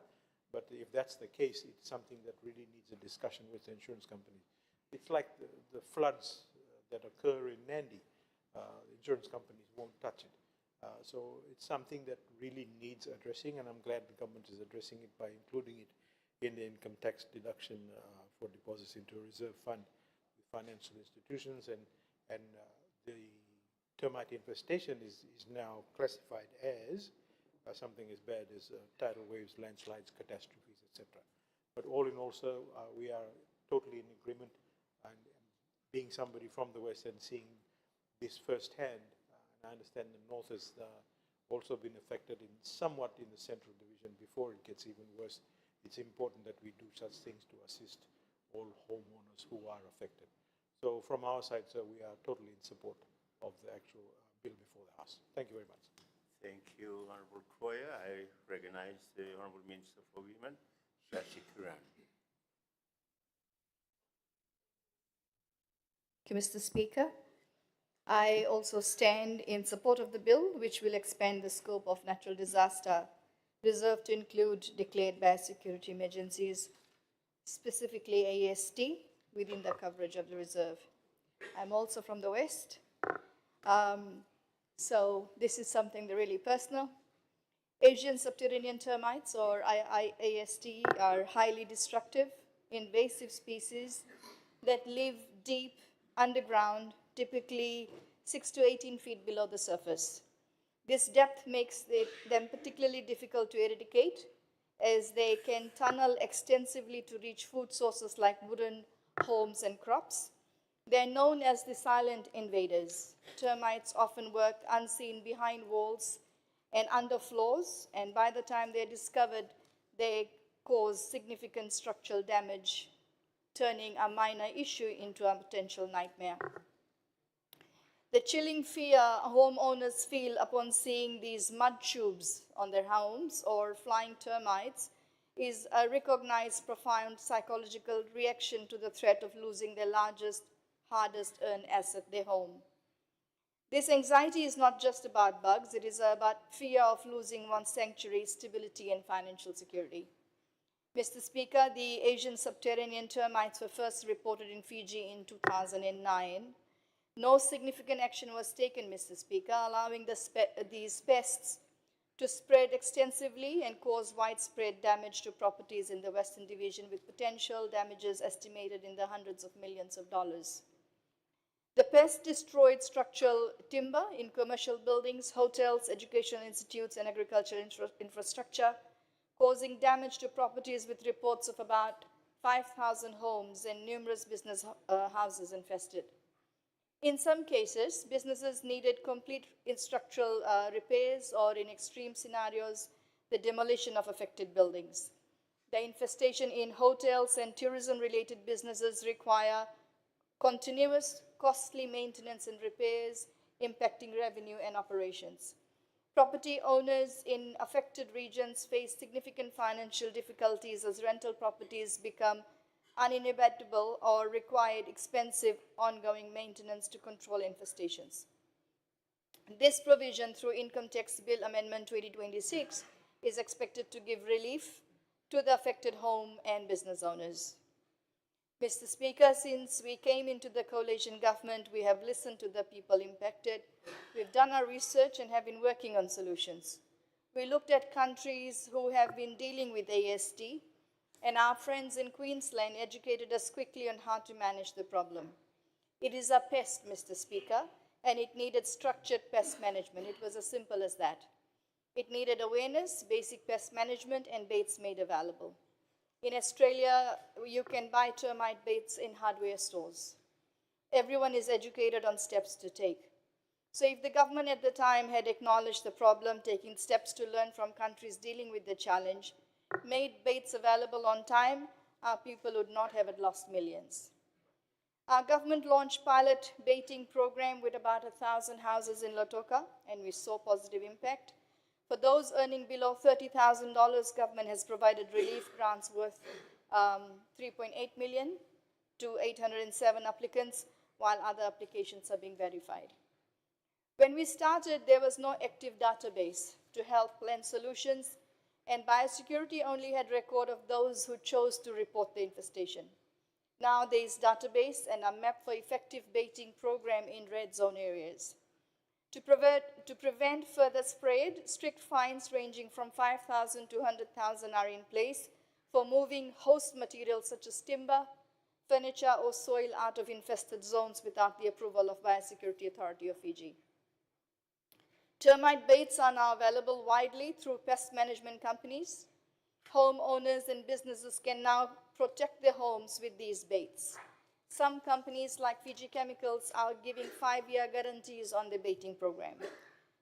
but if that's the case, it's something that really needs a discussion with the insurance companies. It's like the floods that occur in Nandi. Insurance companies won't touch it. So it's something that really needs addressing, and I'm glad the government is addressing it by including it in the income tax deduction for deposits into a reserve fund with financial institutions, and the termite infestation is now classified as something as bad as tidal waves, landslides, catastrophes, etc. But all in all, sir, we are totally in agreement, and being somebody from the West and seeing this firsthand, and I understand the North has also been affected somewhat in the Central Division before it gets even worse. It's important that we do such things to assist all homeowners who are affected. So from our side, sir, we are totally in support of the actual bill before the House. Thank you very much. Thank you, Honourable Koya. I recognize the Honourable Minister for Women, Shashi Kiran. Thank you, Mr. Speaker. I also stand in support of the bill, which will expand the scope of natural disaster reserve to include declared biosecurity emergencies, specifically AST, within the coverage of the reserve. I'm also from the West, so this is something really personal. Asian subterranean termites, or AST, are highly destructive, invasive species that live deep underground, typically 6 to 18 feet below the surface. This depth makes them particularly difficult to eradicate, as they can tunnel extensively to reach food sources like wooden homes and crops. They're known as the silent invaders. Termites often work unseen behind walls and under floors, and by the time they're discovered, they cause significant structural damage, turning a minor issue into a potential nightmare. The chilling fear homeowners feel upon seeing these mud tubes on their homes or flying termites is a recognized profound psychological reaction to the threat of losing their largest, hardest earned asset, their home. This anxiety is not just about bugs, it is about fear of losing one's sanctuary, stability, and financial security. Mr. Speaker, the Asian subterranean termites were first reported in Fiji in 2009. No significant action was taken, Mr. Speaker, allowing these pests to spread extensively and cause widespread damage to properties in the Western Division, with potential damages estimated in the hundreds of millions of dollars. The pest destroyed structural timber in commercial buildings, hotels, educational institutes, and agricultural infrastructure, causing damage to properties with reports of about 5,000 homes and numerous business houses infested. In some cases, businesses needed complete structural repairs or, in extreme scenarios, the demolition of affected buildings. The infestation in hotels and tourism-related businesses require continuous, costly maintenance and repairs, impacting revenue and operations. Property owners in affected regions face significant financial difficulties as rental properties become uninhabitable or required expensive ongoing maintenance to control infestations. This provision through Income Tax Bill Amendment 2026 is expected to give relief to the affected home and business owners. Mr. Speaker, since we came into the coalition government, we have listened to the people impacted. We've done our research and have been working on solutions. We looked at countries who have been dealing with AST, and our friends in Queensland educated us quickly on how to manage the problem. It is a pest, Mr. Speaker, and it needed structured pest management. It was as simple as that. It needed awareness, basic pest management, and baits made available. In Australia, you can buy termite baits in hardware stores. Everyone is educated on steps to take. So if the government at the time had acknowledged the problem, taking steps to learn from countries dealing with the challenge, made baits available on time, our people would not have lost millions. Our government launched pilot baiting program with about 1,000 houses in Lautoka, and we saw positive impact. For those earning below $30,000, government has provided relief grants worth $3.8 million to 807 applicants, while other applications are being verified. When we started, there was no active database to help plan solutions, and biosecurity only had record of those who chose to report the infestation. Now there is database and a map for effective baiting program in red zone areas. To prevent further spread, strict fines ranging from 5,000 to 100,000 are in place for moving host materials such as timber, furniture, or soil out of infested zones without the approval of Biosecurity Authority of Fiji. Termite baits are now available widely through pest management companies. Homeowners and businesses can now protect their homes with these baits. Some companies like Fiji Chemicals are giving 5-year guarantees on the baiting program.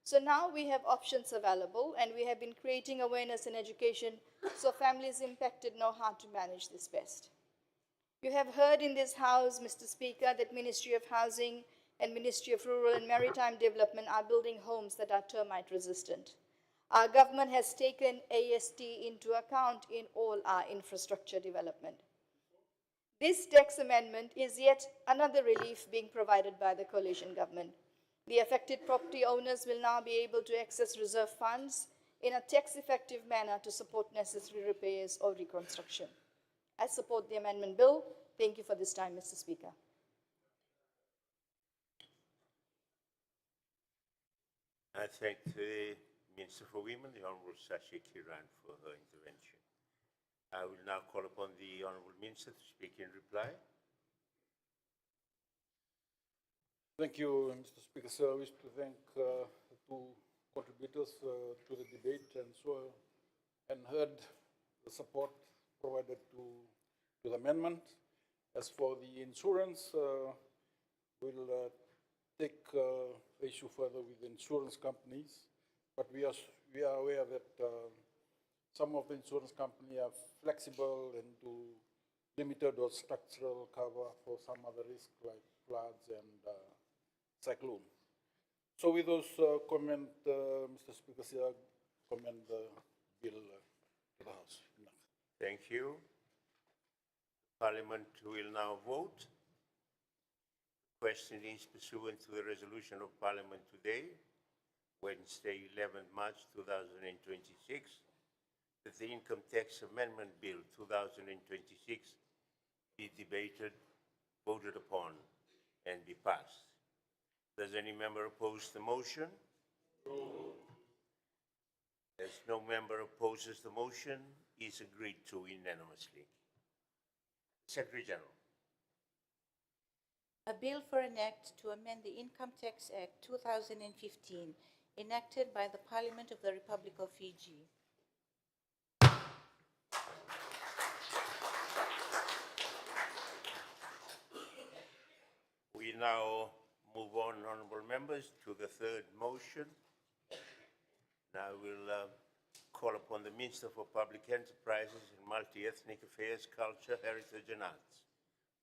So now we have options available, and we have been creating awareness and education so families impacted know how to manage this pest. You have heard in this House, Mr. Speaker, that Ministry of Housing and Ministry of Rural and Maritime Development are building homes that are termite resistant. Our government has taken AST into account in all our infrastructure development. This tax amendment is yet another relief being provided by the coalition government. The affected property owners will now be able to access reserve funds in a tax-effective manner to support necessary repairs or reconstruction. I support the amendment bill. Thank you for this time, Mr. Speaker. I thank the Minister for Women, the Honourable Sashi Kiran, for her intervention. I will now call upon the Honourable Minister to speak in reply. Thank you, Mr. Speaker. Sir, I wish to thank the two contributors to the debate and heard the support provided to the amendment. As for the insurance, will take the issue further with insurance companies, but we are aware that some of the insurance companies are flexible and do limited or structural cover for some other risk like floods and cyclone. So with those comments, Mr. Speaker, I commend the bill to the House. Thank you. Parliament will now vote. Question is pursuant to the resolution of Parliament today, Wednesday, 11th March 2026, that the Income Tax Amendment Bill 2026 be debated, voted upon, and be passed. Does any member oppose the motion? No. As no member opposes the motion, is agreed to unanimously. Secretary General. A bill for an act to amend the Income Tax Act 2015, enacted by the Parliament of the Republic of Fiji. We now move on, honourable members, to the third motion. Now we'll call upon the Minister for Public Enterprises and Multi-Ethnic Affairs, Culture, Heritage and Arts,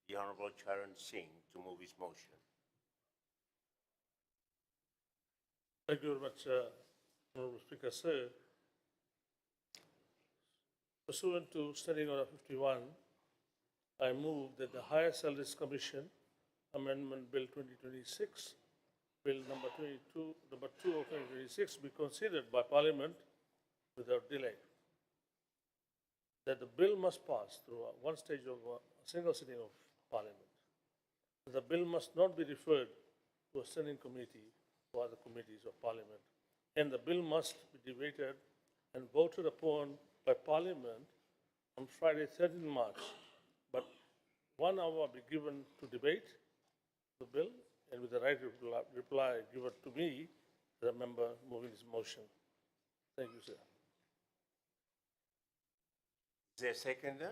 the Honourable Charan Singh, to move his motion. Thank you very much, Honourable Speaker, sir. Pursuant to Standing Order 51, I move that the Higher Salaries Commission Amendment Bill 2026, Bill number 2 of 2026, be considered by Parliament without delay. That the bill must pass through one stage of a single sitting of Parliament. The bill must not be referred to a standing committee or other committees of Parliament, and the bill must be debated and voted upon by Parliament on Friday, 13 March. But 1 hour be given to debate the bill, and with the right to reply given to me, the member moving this motion. Thank you, sir. Is there a seconder?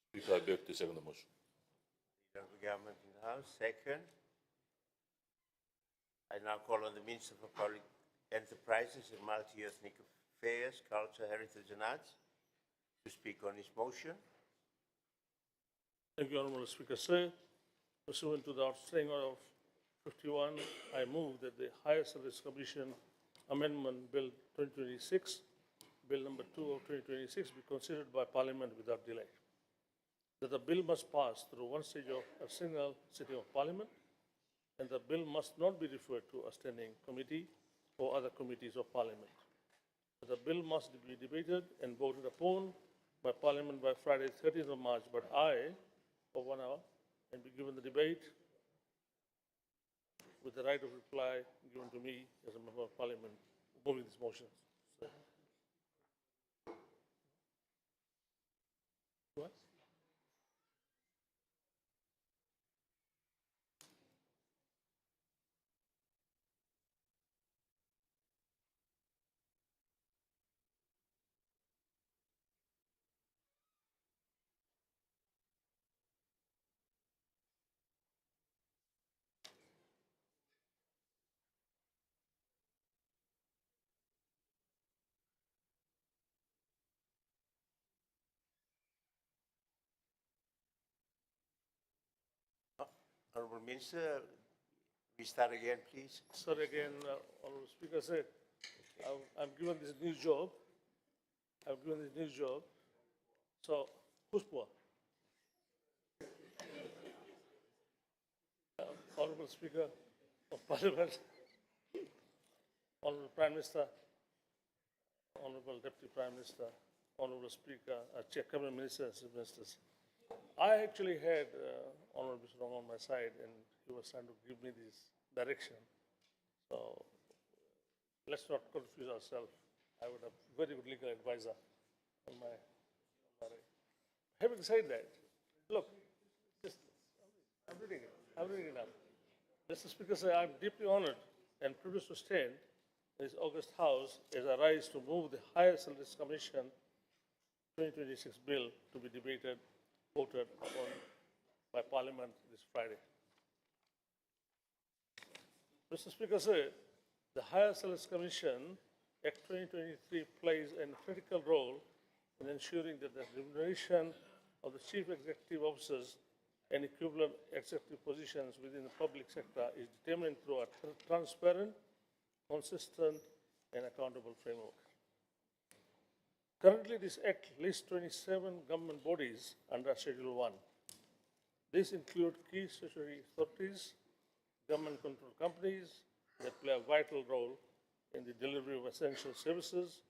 Speaker, I beg to second the motion. Leader of the Government in the House, second. I now call on the Minister for Public Enterprises and Multi-Ethnic Affairs, Culture, Heritage and Arts to speak on his motion. Thank you, Honourable Speaker, sir. Pursuant to the outstanding order of 51, I move that the Higher Service Commission Amendment Bill 2026, Bill number 2 of 2026, be considered by Parliament without delay. That the bill must pass through one stage of a single sitting of Parliament, and the bill must not be referred to a standing committee or other committees of Parliament. That the bill must be debated and voted upon by Parliament by Friday, 13th of March, but I, for 1 hour, and be given the debate with the right of reply given to me as a member of Parliament moving this motion. So. What? Honourable Minister, we start again, please. Sir, again, Honourable Speaker said, I'm given this new job. I've given this new job. So, who's poor? Honourable Speaker of Parliament, Honourable Prime Minister, Honourable Deputy Prime Minister, Honourable Speaker, Cabinet Ministers and Ministers. I actually had Honourable Mr. Rong on my side, and he was trying to give me this direction. So let's not confuse ourselves. I would have very good legal advisor on my right. Having said that, look, I'm reading it up. Mr. Speaker, sir, I'm deeply honored and privileged to stand in this august House as I rise to move the Higher Salaries Commission 2026 bill to be debated, voted upon by Parliament this Friday. Mr. Speaker, sir, the Higher Salaries Commission Act 2023 plays a critical role in ensuring that the remuneration of the chief executive officers and equivalent executive positions within the public sector is determined through a transparent, consistent, and accountable framework. Currently, this Act lists 27 government bodies under Schedule 1. These include key statutory authorities, government-controlled companies that play a vital role in the delivery of essential services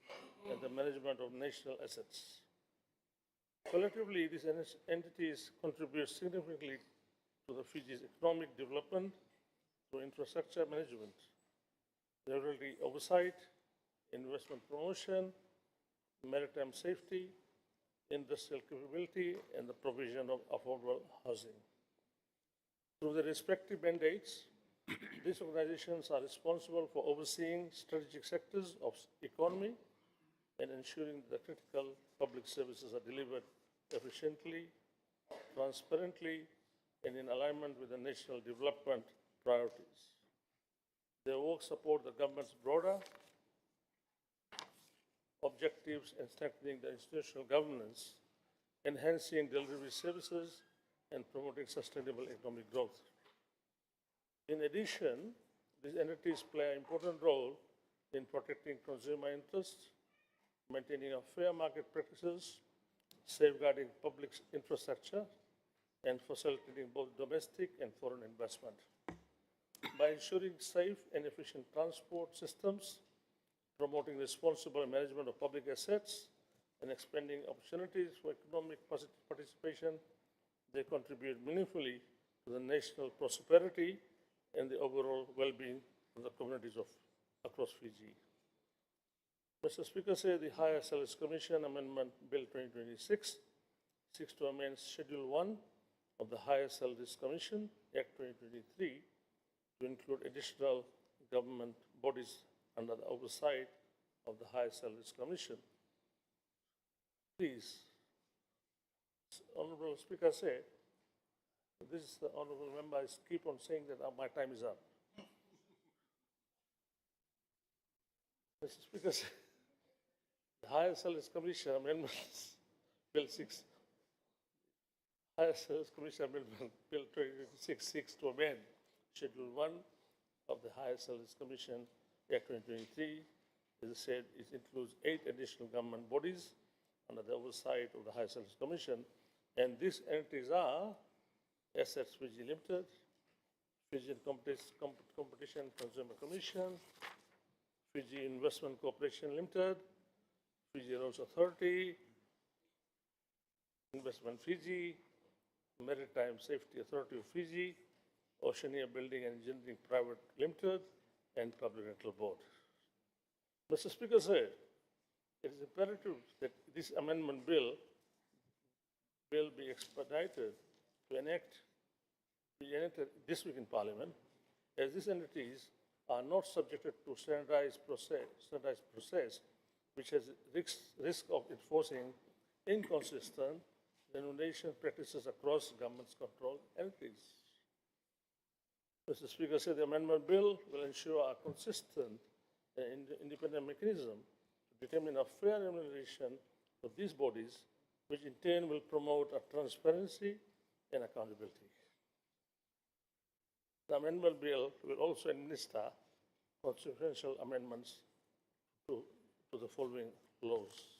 and the management of national assets. Collectively, these entities contribute significantly to the Fiji's economic development through infrastructure management, regulatory oversight, investment promotion, maritime safety, industrial capability, and the provision of affordable housing. Through their respective mandates, these organizations are responsible for overseeing strategic sectors of economy and ensuring that critical public services are delivered efficiently, transparently, and in alignment with the national development priorities. Their work supports the government's broader objectives in strengthening the institutional governance, enhancing delivery services, and promoting sustainable economic growth. In addition, these entities play an important role in protecting consumer interests, maintaining fair market practices, safeguarding public infrastructure, and facilitating both domestic and foreign investment. By ensuring safe and efficient transport systems, promoting responsible management of public assets, and expanding opportunities for economic participation, they contribute meaningfully to the national prosperity and the overall well-being of the communities across Fiji. Mr. Speaker, the Higher Salaries Commission Amendment Bill 2026 seeks to amend Schedule 1 of the Higher Salaries Commission Act 2023 to include additional government bodies under the oversight of the Higher Salaries Commission. Please, Honorable Speaker, this is the honorable member. I keep on saying that my time is up. Mr. Speaker, the Higher Salaries Commission Amendments Bill 6, Higher Salaries Commission Amendment Bill 2026 seeks to amend Schedule 1 of the Higher Salaries Commission Act 2023. As I said, it includes 8 additional government bodies under the oversight of the Higher Salaries Commission, and these entities are Assets Fiji Limited, Fijian Competition Consumer Commission, Fiji Investment Corporation Limited, Fiji Roads Authority, Investment Fiji, Maritime Safety Authority of Fiji, Oceania Building and Engineering Private Limited, and Public Rental Board. Mr. Speaker, it is imperative that this amendment bill will be expedited to be enacted this week in Parliament, as these entities are not subjected to standardized process, which has risk of enforcing inconsistent remuneration practices across government's controlled entities. Mr. Speaker, the amendment bill will ensure a consistent and independent mechanism to determine a fair remuneration of these bodies, which in turn will promote a transparency and accountability. The amendment bill will also administer consequential amendments to the following laws.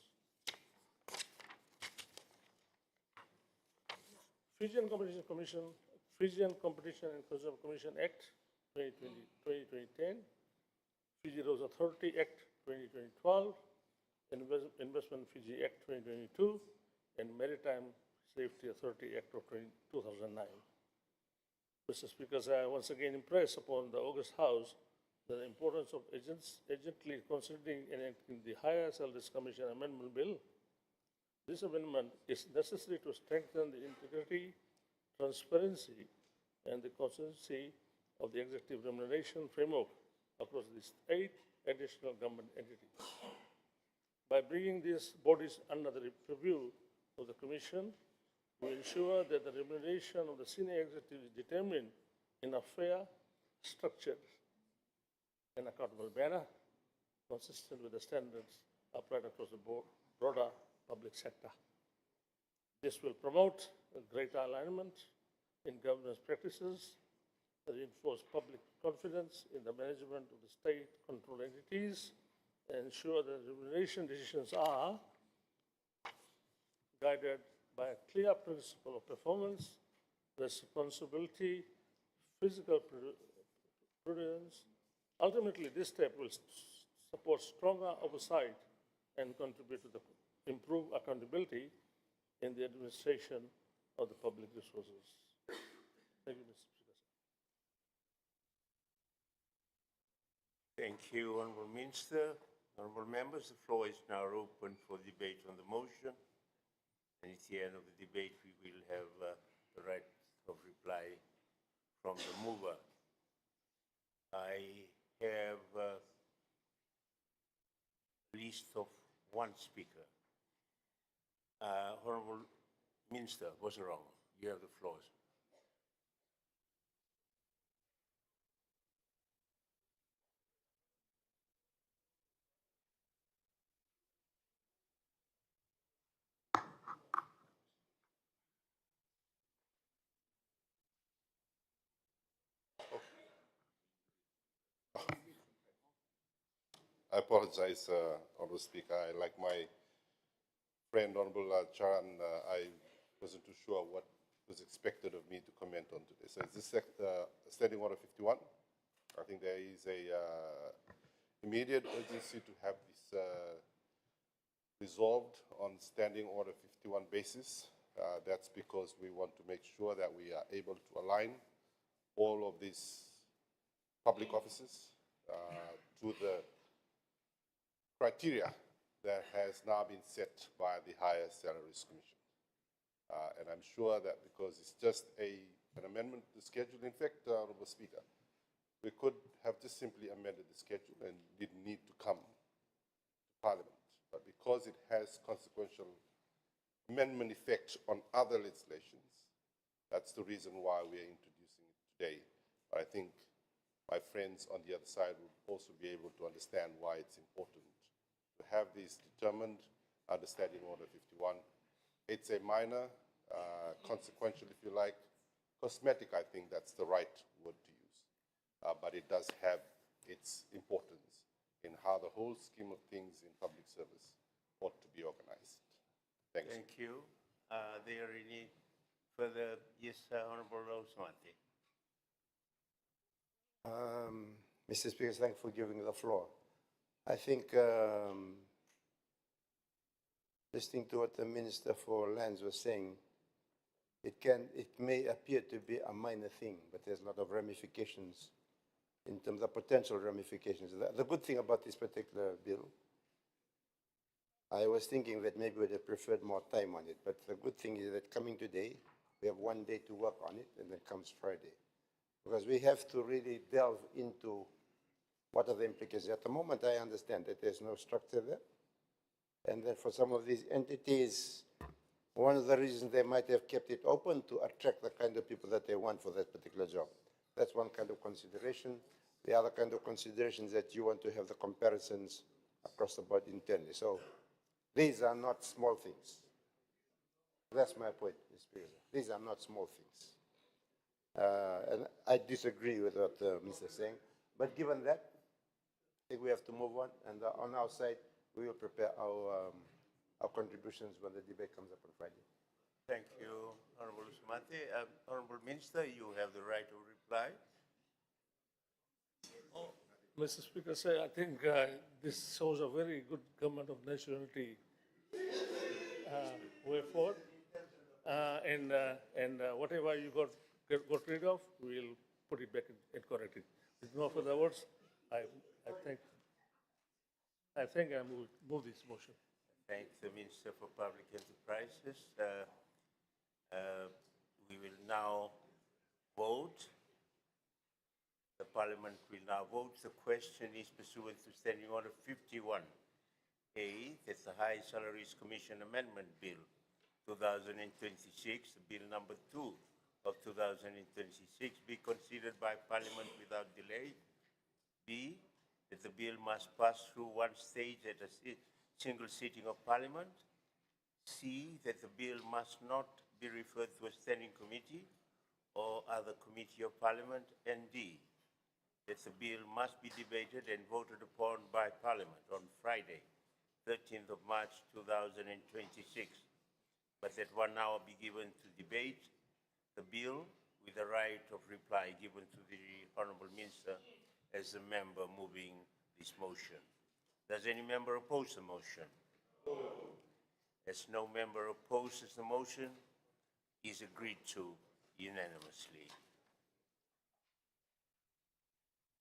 Fijian Competition and Consumer Commission Act 2010, Fiji Roads Authority Act 2012, Investment Fiji Act 2022, and Maritime Safety Authority Act of 2009. Mr. Speaker, I once again impress upon the August House the importance of urgently considering enacting the Higher Salaries Commission Amendment Bill. This amendment is necessary to strengthen the integrity, transparency, and the consistency of the executive remuneration framework across these 8 additional government entities. By bringing these bodies under the purview of the Commission, to ensure that the remuneration of the senior executive is determined in a fair, structured, and accountable manner, consistent with the standards applied across the broader public sector. This will promote a greater alignment in governance practices, reinforce public confidence in the management of the state-controlled entities, and ensure that remuneration decisions are guided by a clear principle of performance, responsibility, fiscal prudence. Ultimately, this step will support stronger oversight and contribute to the improved accountability in the administration of the public resources. Thank you, Mr. Speaker. Thank you, Honourable Minister. Honourable members, the floor is now open for debate on the motion. And at the end of the debate, we will have the right of reply from the mover. I have a list of one speaker. Honourable Minister, was wrong. You have the floor. I apologize, Honourable Speaker. Like my friend, Honourable Charan, I wasn't too sure what was expected of me to comment on today. So is this Standing Order 51? I think there is a immediate urgency to have this resolved on Standing Order 51 basis. That's because we want to make sure that we are able to align all of these public offices to the criteria that has now been set by the Higher Salaries Commission. And I'm sure that because it's just an amendment to the schedule, in fact, Honourable Speaker, we could have just simply amended the schedule and didn't need to come to Parliament. But because it has consequential amendment effect on other legislations, that's the reason why we are introducing it today. But I think my friends on the other side will also be able to understand why it's important to have this determined under Standing Order 51. It's a minor, consequential, if you like, cosmetic, I think that's the right word to use. But it does have its importance in how the whole scheme of things in public service ought to be organized. Thanks. Thank you. Are there any further? Yes, Honourable Osmati. Mr. Speaker, thank you for giving the floor. I think listening to what the Minister for Lands was saying, it may appear to be a minor thing, but there's a lot of ramifications in terms of potential ramifications. The good thing about this particular bill, I was thinking that maybe we'd have preferred more time on it, but the good thing is that coming today, we have one day to work on it, and then comes Friday. Because we have to really delve into what are the implications. At the moment, I understand that there's no structure there. And then for some of these entities, one of the reasons they might have kept it open to attract the kind of people that they want for that particular job. That's one kind of consideration. The other kind of consideration is that you want to have the comparisons across the board internally. So these are not small things. That's my point, Mr. Speaker. These are not small things. And I disagree with what Mr. is saying. But given that, I think we have to move on. And on our side, we will prepare our contributions when the debate comes up on Friday. Thank you, Honourable Sumate. Honourable Minister, you have the right to reply. Mr. Speaker, I think this shows a very good government of nationality way forward. And whatever you got rid of, we'll put it back and correct it. With no further words, I think I move this motion. Thank the Minister for Public Enterprises. We will now vote. The Parliament will now vote. The question is pursuant to Standing Order 51A, that's the High Salaries Commission Amendment Bill 2026, Bill number 2 of 2026 be considered by Parliament without delay. B, that the bill must pass through one stage at a single sitting of Parliament. C, that the bill must not be referred to a standing committee or other committee of Parliament. And D, that the bill must be debated and voted upon by Parliament on Friday, 13th of March 2026, but that 1 hour be given to debate the bill with the right of reply given to the Honourable Minister as a member moving this motion. Does any member oppose the motion? As no member opposes the motion, is agreed to unanimously.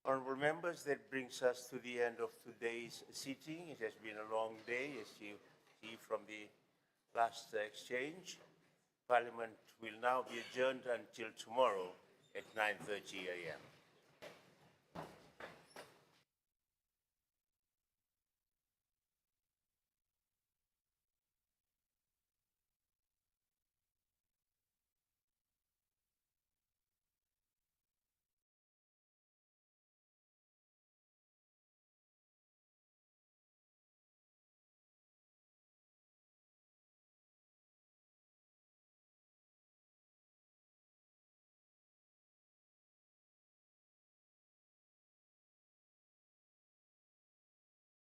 Honourable members, that brings us to the end of today's sitting. It has been a long day, as you see from the last exchange. Parliament will now be adjourned until tomorrow at 9:30 a.m.